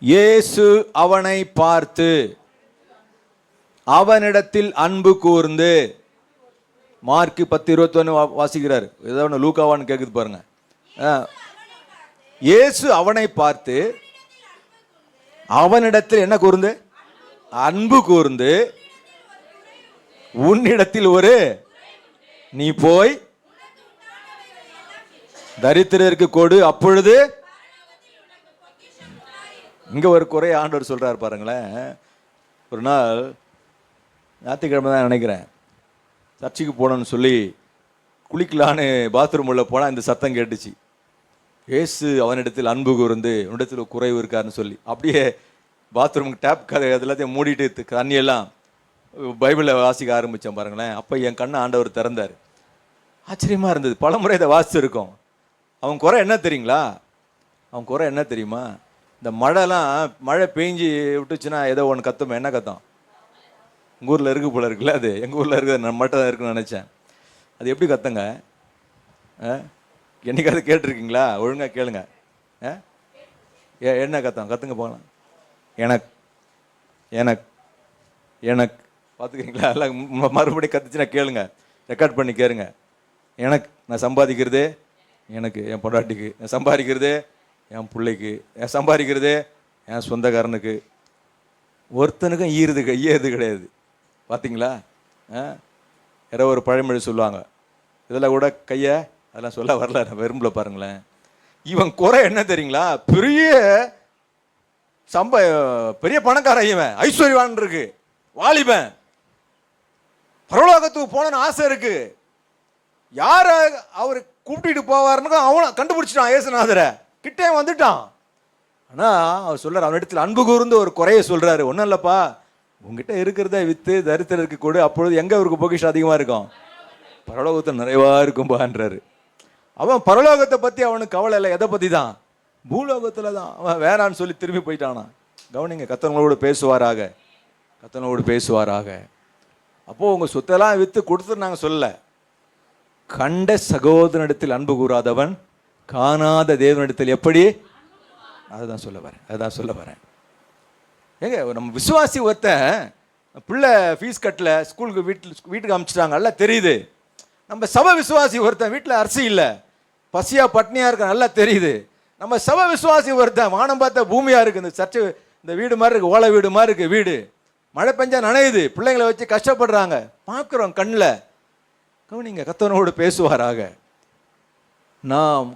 இயேசு அவனை பார்த்து அவனிடத்தில் அன்பு கூர்ந்து. மார்க் 10:21 வாசிக்கிறார். ஏதோ ஒன்று லூக்காவான்னு கேட்குது பாருங்க. இயேசு அவனை பார்த்து அவனிடத்தில் என்ன கூர்ந்து? அன்பு கூர்ந்து, உன்னிடத்தில் ஒரு, நீ போய் தரித்திரருக்கு கொடு, அப்பொழுது. இங்க ஒரு குறை ஆண்டவர் சொல்றார் பாருங்களேன். ஒரு நாள் ஞாயிற்றுக்கிழமை தான் நினைக்கிறேன், சர்ச்சுக்கு போனோன்னு சொல்லி குளிக்கலான்னு பாத்ரூம் உள்ள போனால் இந்த சத்தம் கேட்டுச்சு. இயேசு அவனிடத்தில் அன்பு கூர்ந்து உன்னிடத்தில் குறைவு இருக்காருன்னு சொல்லி அப்படியே பாத்ரூமுக்கு டேப் கதை எல்லாத்தையும் மூடிட்டு தண்ணியெல்லாம் பைபிளை வாசிக்க ஆரம்பித்தேன் பாருங்களேன். அப்போ என் கண்ணை ஆண்டவர் திறந்தார். ஆச்சரியமாக இருந்தது. பல முறை இதை வாசிச்சிருக்கோம். அவன் குறை என்ன தெரியுங்களா? அவன் குறை என்ன தெரியுமா? இந்த மழை பெஞ்சு விட்டுச்சுன்னா ஏதோ ஒன்று கத்துமே. என்ன கத்தம்? உங்கள் ஊரில் இருக்கு போல இருக்குல்ல, அது எங்கள் ஊரில் இருக்குது, நம்ம மட்டும் தான் இருக்குன்னு நினச்சேன். அது எப்படி கத்துங்க? என்னைக்காவது கேட்டிருக்கீங்களா? ஒழுங்காக கேளுங்க. என்ன கத்தம்? கத்துங்க போகலாம். எனக்கு எனக்கு எனக்கு பார்த்துக்கிறீங்களா? எல்லாம் மறுபடியும் கத்துச்சுன்னா கேளுங்க, ரெக்கார்ட் பண்ணி கேளுங்க. எனக்கு, நான் சம்பாதிக்கிறது எனக்கு, என் பொண்டாட்டிக்கு. நான் சம்பாதிக்கிறது என் பிள்ளைக்கு. என் சம்பாதிக்கிறது என் சொந்தக்காரனுக்கு. ஒருத்தனுக்கும் ஈயறது கிடையாது. பார்த்தீங்களா? யாரோ ஒரு பழமொழி சொல்லுவாங்க, இதெல்லாம் கூட கையை அதெல்லாம் சொல்ல வரல, நான் விரும்பல. பாருங்களேன், இவன் குறை என்ன தெரியுங்களா? பெரிய பணக்காரன், இவன் ஐஸ்வர்யவான் இருக்கு, வாலிபன், பரலோகத்துக்கு போன ஆசை இருக்கு. யார அவர் கூப்பிட்டு போவாருன்னு அவனை கண்டுபிடிச்சிட்டான். இயேசுநாதரை கிட்டே வந்துட்டான். ஆனா அவர் சொல்றாரு, அவனிடத்தில் அன்பு கூர்ந்து ஒரு குறையை சொல்றாரு. ஒன்றும் இல்லப்பா, உங்ககிட்ட இருக்கிறத வித்து தரித்திரருக்கு கொடு, அப்பொழுது எங்க அவருக்கு பொக்கிஷம் அதிகமா இருக்கும்? பரலோகத்தில் நிறைவா இருக்கும்பான்றாரு. அவன் பரலோகத்தை பத்தி அவனுக்கு கவலை இல்லை. எதை பத்தி தான்? பூலோகத்துல தான். அவன் வேணான்னு சொல்லி திரும்பி போயிட்டானா. கவனிங்க, கர்த்தரோடு பேசுவாராக, கர்த்தரோடு பேசுவாராக. அப்போ உங்க சொத்தெல்லாம் வித்து கொடுத்துட்டு நாங்க சொல்லல, கண்ட சகோதரனிடத்தில் அன்பு கூறாதவன் காணாத தேவனிடத்தில் எப்படி, அதுதான் சொல்ல வரேன். ஏங்க நம்ம விசுவாசி ஒருத்தன் பிள்ளை ஃபீஸ் கட்டல, ஸ்கூலுக்கு வீட்டுக்கு அனுப்பிச்சிட்டாங்க, நல்லா தெரியுது. நம்ம சபை விசுவாசி ஒருத்தன் வீட்டில் அரிசி இல்லை, பசியா பட்னியா இருக்க, நல்லா தெரியுது. நம்ம சபை விசுவாசி ஒருத்தன் வானம் பார்த்த பூமியா இருக்கு, இந்த சர்ச்சு இந்த வீடு மாதிரி இருக்கு, ஓலை வீடு மாதிரி இருக்கு வீடு, மழை பெஞ்சா நனையுது, பிள்ளைங்களை வச்சு கஷ்டப்படுறாங்க, பார்க்குறோம் கண்ணில். கவனிங்க, கர்த்தரோடு பேசுவாராக.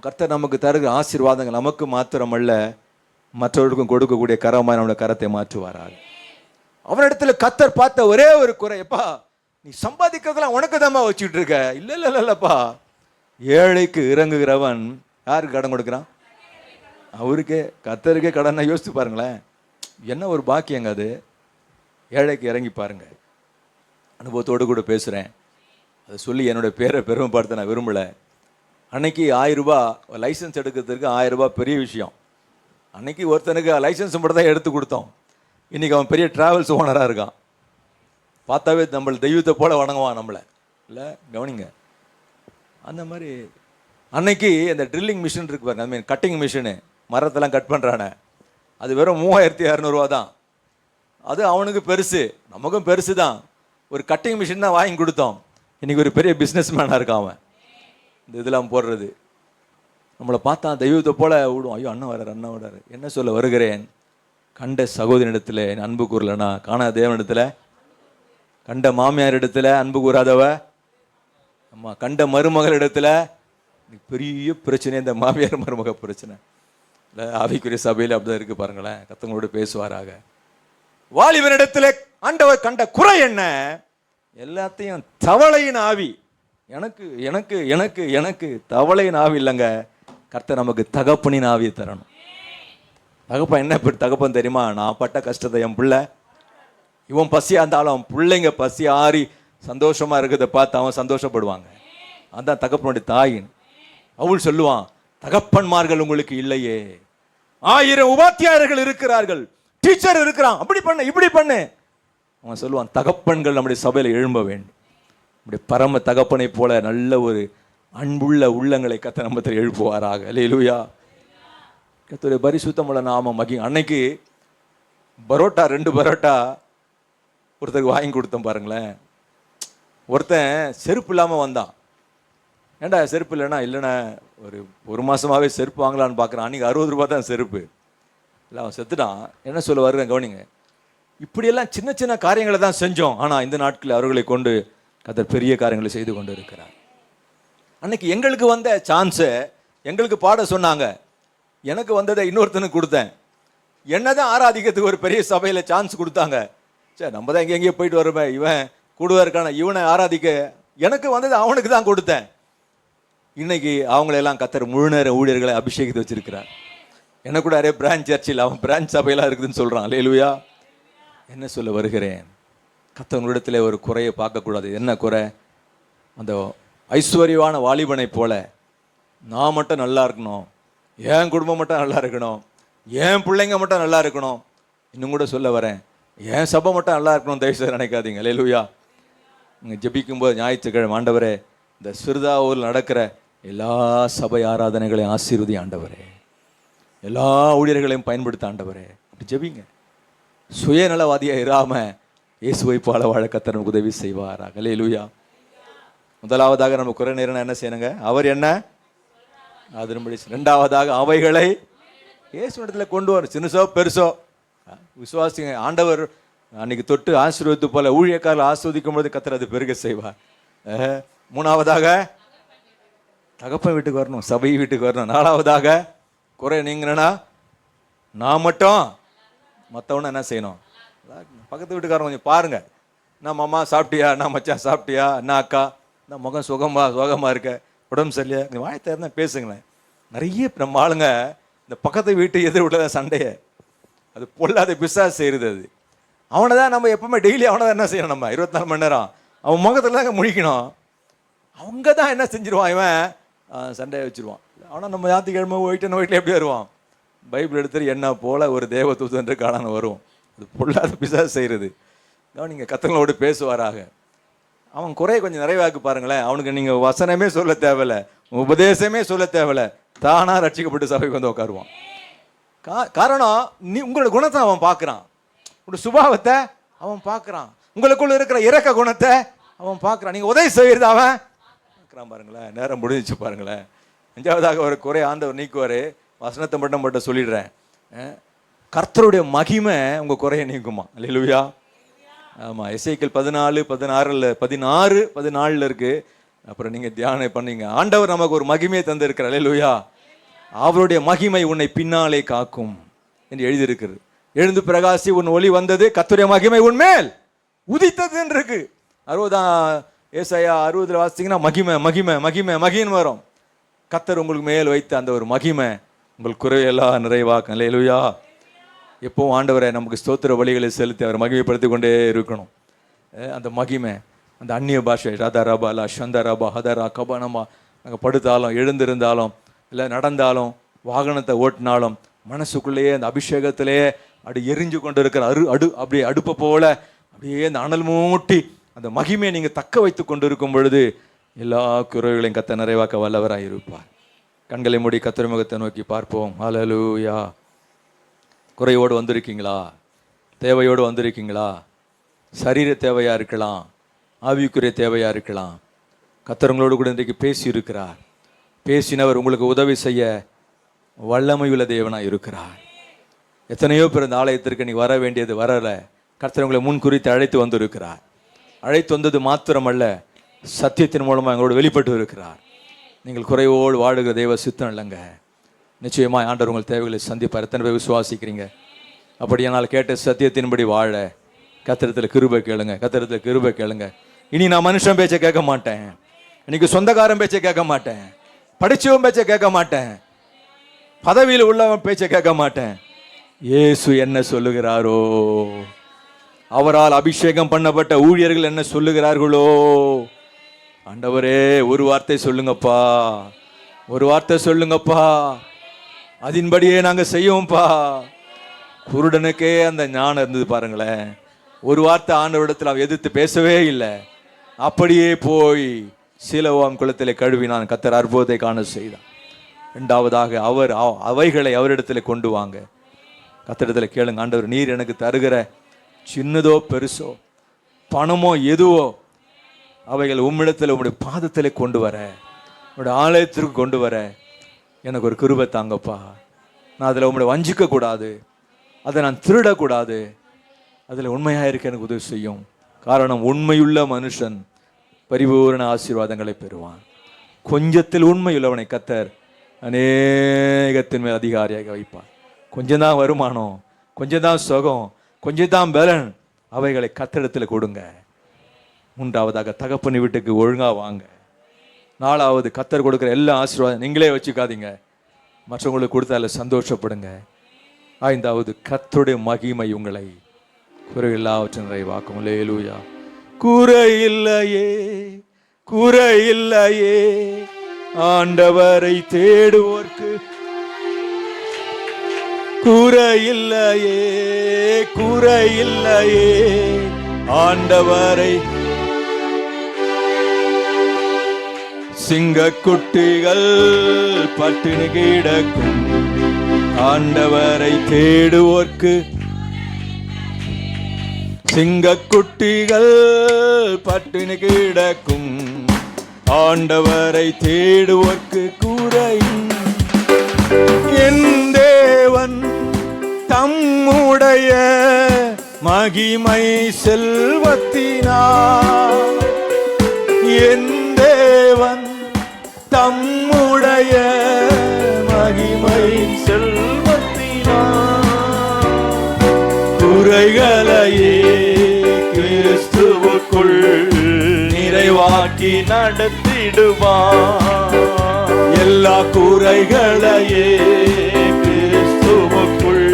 கர்த்தர் நமக்கு தருகிற ஆசீர்வாதங்கள் நமக்கு மாத்திரமல்ல, மற்றவர்களுக்கும் கொடுக்கக்கூடிய கரமாக நம்முடைய கரத்தை மாற்றுவாராக. அவனிடத்துல கர்த்தர் பார்த்த ஒரே ஒரு குறை, எப்பா நீ சம்பாதிக்கிறதெல்லாம் உனக்கு தான்மா வச்சுக்கிட்டு இருக்க. இல்லப்பா, ஏழைக்கு இறங்குகிறவன் யாருக்கு கடன் கொடுக்குறான்? அவருக்கே, கர்த்தருக்கே கடன். யோசித்து பாருங்களேன், என்ன ஒரு பாக்கியங்க அது. ஏழைக்கு இறங்கி பாருங்க. அனுபவத்தோடு கூட பேசுகிறேன், அதை சொல்லி என்னுடைய பேரை பெருமைப்படுத்த நான் விரும்பலை. அன்னைக்கு 1000 ரூபாய் லைசன்ஸ் எடுக்கிறதுக்கு 1000 ரூபாய் பெரிய விஷயம். அன்னைக்கு ஒருத்தனுக்கு லைசன்ஸ் மட்டும் தான் எடுத்து கொடுத்தோம். இன்றைக்கி அவன் பெரிய ட்ராவல்ஸ் ஓனராக இருக்கான். பார்த்தாவே நம்மளை தெய்வத்தை போல வணங்குவான் நம்மளை. இல்லை, கவனிங்க. அந்த மாதிரி அன்னைக்கு அந்த ட்ரில்லிங் மிஷின் இருக்கு பாருங்க, மீன் கட்டிங் மிஷினு, மரத்தெல்லாம் கட் பண்ணுறானே, அது வெறும் 3200 ரூபா தான். அது அவனுக்கு பெருசு, நமக்கும் பெருசு தான். ஒரு கட்டிங் மிஷின் தான் வாங்கி கொடுத்தோம். இன்றைக்கி ஒரு பெரிய பிஸ்னஸ் மேனாக இருக்கான் அவன். இந்த இதெல்லாம் போடுறது நம்மளை பார்த்தா தெய்வத்தை போல விடும். ஐயோ அண்ணன் வர்றாரு. என்ன சொல்ல வருகிறேன்? கண்ட சகோதரனிடத்தில் அன்பு கூறலனா காணாத தேவனிடத்தில், கண்ட மாமியார் இடத்துல அன்பு கூறாதவ, அம்மா கண்ட மருமகள் இடத்துல பெரிய பிரச்சனை, இந்த மாமியார் மருமக பிரச்சனை. இல்லை, ஆவிக்குரிய சபையில் அப்படிதான் இருக்கு பாருங்களேன். கர்த்தரோடு பேசுவாராக. வாலிபனிடத்தில் ஆண்டவர் கண்ட குறை என்ன? எல்லாத்தையும் தவளையின் ஆவி. எனக்கு எனக்கு எனக்கு எனக்கு தவளையின் ஆவி இல்லைங்க. கர்த்தர் நமக்கு தகப்பனின் ஆவியை தரணும். தகப்பன் என்ன இப்படி தகப்பன் தெரியுமா? நான் பட்ட கஷ்டத்தை என் பிள்ளை, இவன் பசியாக இருந்தாலும் அவன் பிள்ளைங்க பசி ஆறி சந்தோஷமாக இருக்கிறத பார்த்து அவன் சந்தோஷப்படுவாங்க. அதான் தகப்பனுடைய தாயின். அவள் சொல்லுவான், தகப்பன்மார்கள் உங்களுக்கு இல்லையே, 1000 உபாத்தியாயர்கள் இருக்கிறார்கள், டீச்சர் இருக்கிறான், அப்படி பண்ணு இப்படி பண்ணு. அவன் சொல்லுவான், தகப்பன்கள் நம்முடைய சபையில் எழும்ப வேண்டும். நம்முடைய பரம தகப்பனை போல நல்ல ஒரு அன்புள்ள உள்ளங்களை கர்த்தர் நம்மத்தில் எழுப்புவாராக. அல்லேலூயா. கர்த்தருடைய பரிசுத்தமுள்ள நாம மகிமை. அன்னைக்கு பரோட்டா 2 பரோட்டா ஒருத்தருக்கு வாங்கி கொடுத்தோம் பாருங்களேன். ஒருத்தன் செருப்பு இல்லாமல் வந்தான். ஏண்டா செருப்பு இல்லைண்ணா? இல்லைண்ணா, ஒரு மாதமாகவே செருப்பு வாங்கலான்னு பார்க்குறான். அன்றைக்கி 60 ரூபா தான் செருப்பு. இல்லை, அவன் செத்துட்டான். என்ன சொல்ல வருவேன் கவனிங்க. இப்படியெல்லாம் சின்ன சின்ன காரியங்களை தான் செஞ்சோம். ஆனால் இந்த நாட்களில் அவர்களை கொண்டு கர்த்தர் பெரிய காரியங்களை செய்து கொண்டு இருக்கிறார். அன்னைக்கு எங்களுக்கு வந்த சான்ஸை எங்களுக்கு பாட சொன்னாங்க. எனக்கு வந்ததை இன்னொருத்தனுக்கு கொடுத்தேன். என்னதான் ஆராதிக்கிறதுக்கு ஒரு பெரிய சபையில் சான்ஸ் கொடுத்தாங்க. சரி, நம்ம தான் எங்கேயோ போயிட்டு வருவேன், இவன் கூடுவா இருக்கான, இவனை ஆராதிக்க எனக்கு வந்தது அவனுக்கு தான் கொடுத்தேன். இன்னைக்கு அவங்களெல்லாம் கர்த்தர் முழு நேர ஊழியர்களை அபிஷேகித்து வச்சிருக்கிறார். எனக்கு கூட நிறைய பிரான்ச் சர்ச்சில் அவன் பிரான்ச் சபையெல்லாம் இருக்குதுன்னு சொல்கிறான். அல்லேலூயா. என்ன சொல்ல வருகிறேன்? கர்த்தவங்களிடத்தில் ஒரு குறையை பார்க்கக்கூடாது. என்ன குறை? அந்த ஐஸ்வர்யவான வாலிபனை போல நான் மட்டும் நல்லா இருக்கணும், என் குடும்பம் மட்டும் நல்லா இருக்கணும், என் பிள்ளைங்க மட்டும் நல்லா இருக்கணும். இன்னும் கூட சொல்ல வரேன், என் சபை மட்டும் நல்லா இருக்கணும் தயவுசெய்து நினைக்காதீங்க. அல்லேலூயா. நீங்கள் ஜெபிக்கும்போது ஞாயிற்றுக்கிழமை, ஆண்டவரே இந்த சிறுதாவூரில் நடக்கிற எல்லா சபை ஆராதனைகளையும் ஆசீர்வதி ஆண்டவரே, எல்லா ஊழியர்களையும் பயன்படுத்த ஆண்டவரே, அப்படி ஜெபிங்க. சுயநலவாதியாக இராமல் இயேசுவை போல வாழ கர்த்தர் நமக்கு உதவி செய்வாராக. அல்லேலூயா. முதலாவதாக நம்ம குறை நேரம் என்ன செய்யணுங்க? அவர் என்ன அதன்படி. 2வதாக அவைகளை இயேசுவிடத்தில் கொண்டு வரும். சின்னசோ பெருசோ விசுவாசிங்க. ஆண்டவர் அன்னைக்கு தொட்டு ஆசீர்வதித்து போல ஊழியக்காரர்கள் ஆஸ்வதிக்கும் பொழுது கர்த்தர் அது பெருக செய்வார். 3வதாக தகப்பன் வீட்டுக்கு வரணும், சபை வீட்டுக்கு வரணும். 4வதாக குறை நீங்கன்னா நான் மட்டும், மற்றவன என்ன செய்யணும்? பக்கத்து வீட்டுக்காரன் கொஞ்சம் பாருங்க. நான் மாமா சாப்பிட்டியா, நான் மச்சான் சாப்பிட்டியா, என்ன அக்கா, நான் முகம் சோகமாக இருக்க, உடம்பு சரியில்லையா, இந்த வாயத்தை இருந்தால் பேசுங்களேன். நிறைய நம்ம ஆளுங்க இந்த பக்கத்து வீட்டு எதிர் வீட்டில் சண்டையை, அது பொல்லாத பிசாசு செய்கிறது. அது அவனை தான் நம்ம எப்பவுமே டெய்லி அவனை தான் என்ன செய்யணும்? நம்ம 24 மணி நேரம் அவன் முகத்தில் தாங்க முழிக்கணும். அவங்க தான் என்ன செஞ்சிருவான், இவன் சண்டையை வச்சுருவான். ஆனால் நம்ம ஞாயிற்றுக்கிழமை வீட்டில் எப்படி வருவான்? பைபிள் எடுத்துட்டு என்ன போல ஒரு தேவதூதன் என்று காணான்னு வரும். அது பொல்லாத பிசாசு செய்கிறது. நீங்கள் கத்தங்களோடு பேசுவாராக. அவன் குறைய கொஞ்சம் நிறைவாக்கு பாருங்களேன். அவனுக்கு நீங்கள் வசனமே சொல்ல தேவையில்லை, உபதேசமே சொல்ல தேவையில்லை, தானா ரட்சிக்கப்பட்டு சபைக்கு வந்து உட்காருவான். காரணம் உங்களோட குணத்தை அவன் பார்க்குறான், உங்களோட சுபாவத்தை அவன் பார்க்குறான், உங்களுக்குள்ள இருக்கிற இறக்க குணத்தை அவன் பார்க்குறான். நீங்கள் உதவி செய்கிறது அவன் பார்க்குறான். பாருங்களேன், நேரம் முடிஞ்சிச்சு பாருங்களேன். 5வதாக ஒரு குறை ஆண்டவர் நீக்குவார். வசனத்தை மட்டும் சொல்லிடுறேன். கர்த்தருடைய மகிமை உங்கள் குறையை நீக்குமா? அல்லேலூயா. ஆமாம், எசேக்கியேல் 14 இருக்கு. அப்புறம் நீங்கள் தியானம் பண்ணீங்க. ஆண்டவர் நமக்கு ஒரு மகிமையை தந்திருக்கிறார். அல்லேலூயா. அவருடைய மகிமை உன்னை பின்னாலே காக்கும் என்று எழுதியிருக்கிறது. எழுந்து பிரகாசி உன் ஒளி வந்தது, கர்த்தருடைய மகிமை உன்மேல் உதித்ததுன்னு இருக்கு. 60 வாசித்தீங்கன்னா மகிமை மகிமை மகிமை மகின்னு வரும். கர்த்தர் உங்களுக்கு மேல் வைத்த அந்த ஒரு மகிமை உங்கள் குறையெல்லாம் நிறைவாக்கும். அல்லேலூயா. எப்பவும் ஆண்டவரை நமக்கு ஸ்தோத்திர வழிகளை செலுத்தி அவர் மகிமைப்படுத்தி கொண்டே இருக்கணும். அந்த மகிமை, அந்த அந்நிய பாஷை ராதா ரபா லா சந்தா ரபா ஹதரா கபானமா, நாங்கள் படுத்தாலும் எழுந்திருந்தாலும் இல்லை நடந்தாலும் வாகனத்தை ஓட்டினாலும் மனசுக்குள்ளேயே அந்த அபிஷேகத்திலே அப்படி எரிஞ்சு கொண்டு இருக்கிற அப்படியே அடுப்பை போல அப்படியே அந்த அனல் மூட்டி அந்த மகிமையை நீங்கள் தக்க வைத்து கொண்டு இருக்கும் பொழுது எல்லா குறைகளையும் கர்த்தர் நிறைவாக்க வல்லவராக இருப்பார். கண்களை மூடி கர்த்தர் முகத்தை நோக்கி பார்ப்போம். ஹல்லேலூயா. குறையோடு வந்திருக்கீங்களா? தேவையோடு வந்திருக்கீங்களா? சரீர தேவையாக இருக்கலாம், ஆவிக்குரிய தேவையாக இருக்கலாம். கர்த்தர் உங்களோடு கூட இன்றைக்கு பேசி இருக்கிறார். பேசினவர் உங்களுக்கு உதவி செய்ய வல்லமையுள்ள தேவனாக இருக்கிறார். எத்தனையோ பேர் இந்த ஆலயத்திற்கு நீ வர வேண்டியது வரலை. கர்த்தர் உங்களை முன் குறித்து அழைத்து வந்திருக்கிறார். அழைத்து வந்தது மாத்திரமல்ல, சத்தியத்தின் மூலமாக எங்களோடு வெளிப்பட்டு இருக்கிறார். நீங்கள் குறைவோடு வாழுகிற தெய்வ சித்தம் இல்லைங்க. நிச்சயமாக ஆண்டவர் உங்கள் தேவைகளை சந்திப்பார். எத்தனை பேர் விசுவாசிக்கிறீங்க? அப்படியானால் கேட்ட சத்தியத்தின்படி வாழ கர்த்தரிடத்தில் கிருபை கேளுங்க. கர்த்தரிடத்தில் கிருபை கேளுங்க. இனி நான் மனுஷன் பேச்சை கேட்க மாட்டேன். இன்னைக்கு சொந்தக்காரன் பேச்சை கேட்க மாட்டேன். படிச்சவன் பேச்சை கேட்க மாட்டேன். பதவியில் உள்ளவன் பேச்சை கேட்க மாட்டேன். இயேசு என்ன சொல்லுகிறாரோ, அவரால் அபிஷேகம் பண்ணப்பட்ட ஊழியர்கள் என்ன சொல்லுகிறார்களோ, ஆண்டவரே ஒரு வார்த்தை சொல்லுங்கப்பா, ஒரு வார்த்தை சொல்லுங்கப்பா, அதன்படியே நாங்கள் செய்வோம்ப்பா. குருடனுக்கே அந்த ஞானம் இருந்தது பாருங்களேன். ஒரு வார்த்தை ஆண்டவரிடத்தில் அவன் எதிர்த்து பேசவே இல்லை. அப்படியே போய் சீலோவாம் குளத்திலே கழுவினான். கர்த்தர் அற்புதத்தை காண செய்தான். இரண்டாவதாக அவைகளை அவரிடத்தில் கொண்டு வாங்க. கர்த்தரிடத்தில் கேளுங்க, ஆண்டவர் நீர் எனக்கு தருகிற சின்னதோ பெருசோ பணமோ எதுவோ அவைகள் உம்மிடத்தில் உம்முடைய பாதத்தில் கொண்டு வர, உங்களுடைய ஆலயத்திற்கு கொண்டு வர எனக்கு ஒரு கிருபை தாங்கப்பா. நான் அதில் உம்முடைய வஞ்சிக்க கூடாது, அதை நான் திருடக்கூடாது, அதில் உண்மையாக இருக்க எனக்கு உதவி செய்யும். காரணம், உண்மையுள்ள மனுஷன் பரிபூரண ஆசீர்வாதங்களை பெறுவான். கொஞ்சத்தில் உண்மையுள்ளவனை கர்த்தர் அநேகத்தின் மேல் அதிகாரியாக வைப்பார். கொஞ்சம்தான் வருமானம், கொஞ்சம்தான் சுகம், கொஞ்சம்தான் பலன், அவைகளை கர்த்தரிடத்தில் கொடுங்க. மூன்றாவதாக தகப்பன் வீட்டுக்கு ஒழுங்கா வாங்க. நாலாவது, கர்த்தர் கொடுக்குற எல்லா ஆசீர்வாதம் நீங்களே வச்சுக்காதீங்க, மற்றவங்களுக்கு கொடுத்தால சந்தோஷப்படுங்க. ஐந்தாவது, கர்த்தருடைய மகிமை உங்களை குறையில்லாவற்றின் நிறைவாக்கும். அல்லேலூயா. குறையில்லையே குறையில்லையே ஆண்டவரை தேடுவோர்க்கு, குறையில்லையே குறையில்லையே ஆண்டவரை. சிங்கக்குட்டிகள் பட்டினி கிடக்கும் ஆண்டவரை தேடுவோர்க்கு, சிங்கக்குட்டிகள் பட்டினி கிடக்கும் ஆண்டவரை தேடுவோர்க்கு குறையும். என் தேவன் தம்முடைய மகிமை செல்வத்தினார், என் தேவன் தம்முடைய மகிமை செல்வத்தினார் குறைகளையே கிறிஸ்துவுக்குள் நிறைவாக்கி நடத்திடுவார். எல்லா குறைகளையே கிறிஸ்துவுக்குள்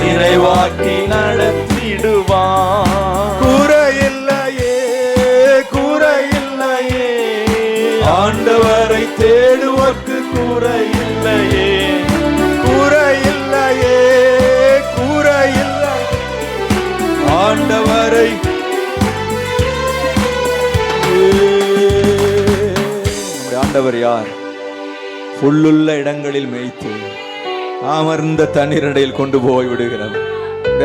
நிறைவாக்கி நடத்திடுவார். குறையில்லையே குறையில்லையே ஆண்டவரை தேடுவோர்க்கு குறையில்லையே குறையில்லையே குறையில்லை ஆண்டவரை. ஆண்டவர் யார்? புல்லுள்ள இடங்களில் மேய்த்து அமர்ந்த தண்ணீரடையில் கொண்டு போய் விடுகிறவன்,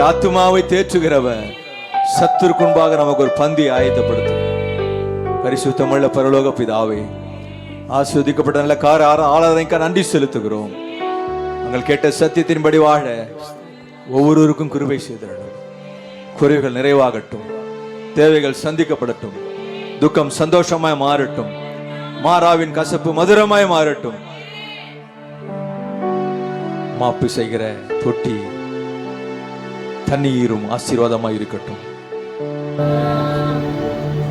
ஆத்துமாவை தேற்றுகிறவன், சத்துருக்குன்பாக நமக்கு ஒரு பந்தி ஆயத்தப்படுத்து. பரிசுத்தமுள்ள பரலோக பிதாவே, ஆஸ்வதிக்கப்பட்ட நல்ல ஆராதனைக்கு நன்றி செலுத்துகிறோம். நாங்கள் கேட்ட சத்தியத்தின்படி வாழ ஒவ்வொருவருக்கும் கிருபை செய்திடணும். குறைவுகள் நிறைவாகட்டும், தேவைகள் சந்திக்கப்படட்டும், துக்கம் சந்தோஷமாய் மாறட்டும், மாறாவின் கசப்பு மதுரமாய் மாறட்டும். மாப்பு செய்கிற தொட்டி தண்ணீரும் ஆசீர்வாதமாய் இருக்கட்டும்.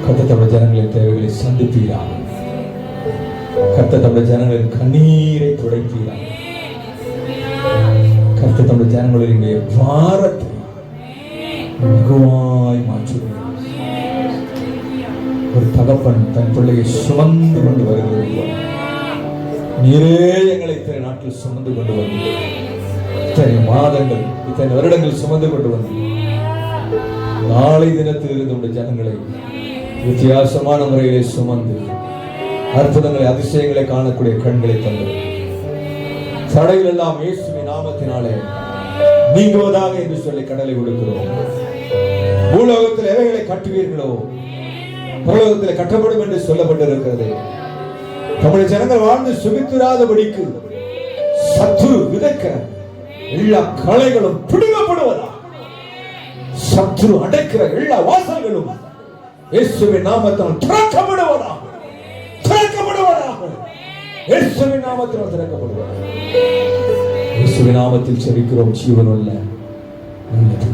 கர்த்தர் தம்முடைய ஜனங்களின் தேவைகளை சந்திப்பீராக. கர்த்தர் தம்முடைய ஜனங்களின் கண்ணீரை துடைப்பீராக. கர்த்தர் தம்முடைய ஜனங்களினுடைய பாரத்தை மிகுவாய் மாற்றுகிறார். ஒரு தகப்பன் தன் பிள்ளையை சுமந்து கொண்டு வருகிறது போல நீரே எங்களை இத்தனை நாட்கள் சுமந்து கொண்டு வருகிறீர்கள். இத்தனை மாதங்கள், இத்தனை வருடங்கள் சுமந்து கொண்டு வந்து நாளை தினத்தில் இருந்த ஜனங்களை வித்தியாசமான முறையிலே சுமந்து அற்புதங்களை அதிசயங்களை காணக்கூடிய கண்களை தந்தது. தடைகள் எல்லாம் இயேசுவின் நாமத்தினாலே நீங்குவதாக என்று சொல்லி கடலை கொடுக்கிறோம். பூலோகத்தில் எவைகளை கட்டுவீர்களோ பரலோகத்தில் கட்டப்படும் என்று சொல்லப்பட்டிருக்கிறது. நம்முடைய ஜனங்கள் வாழ்ந்து சுகித்திராதபடிக்கு சத்துரு விதைக்கிற எல்லா களைகளும் பிடுங்கப்படுவதா, சத்துரு அடைக்கிற எல்லா வாசல்களும் இயேசுவின் நாமத்தால் திறக்கப்படுவதாக, திறக்கப்படுவதாக, இயேசுவின் நாமத்தால் திறக்கப்படுவதாக. இயேசுவின் நாமத்தில் செபிக்கிறோம் ஜீவனுள்ள நல்ல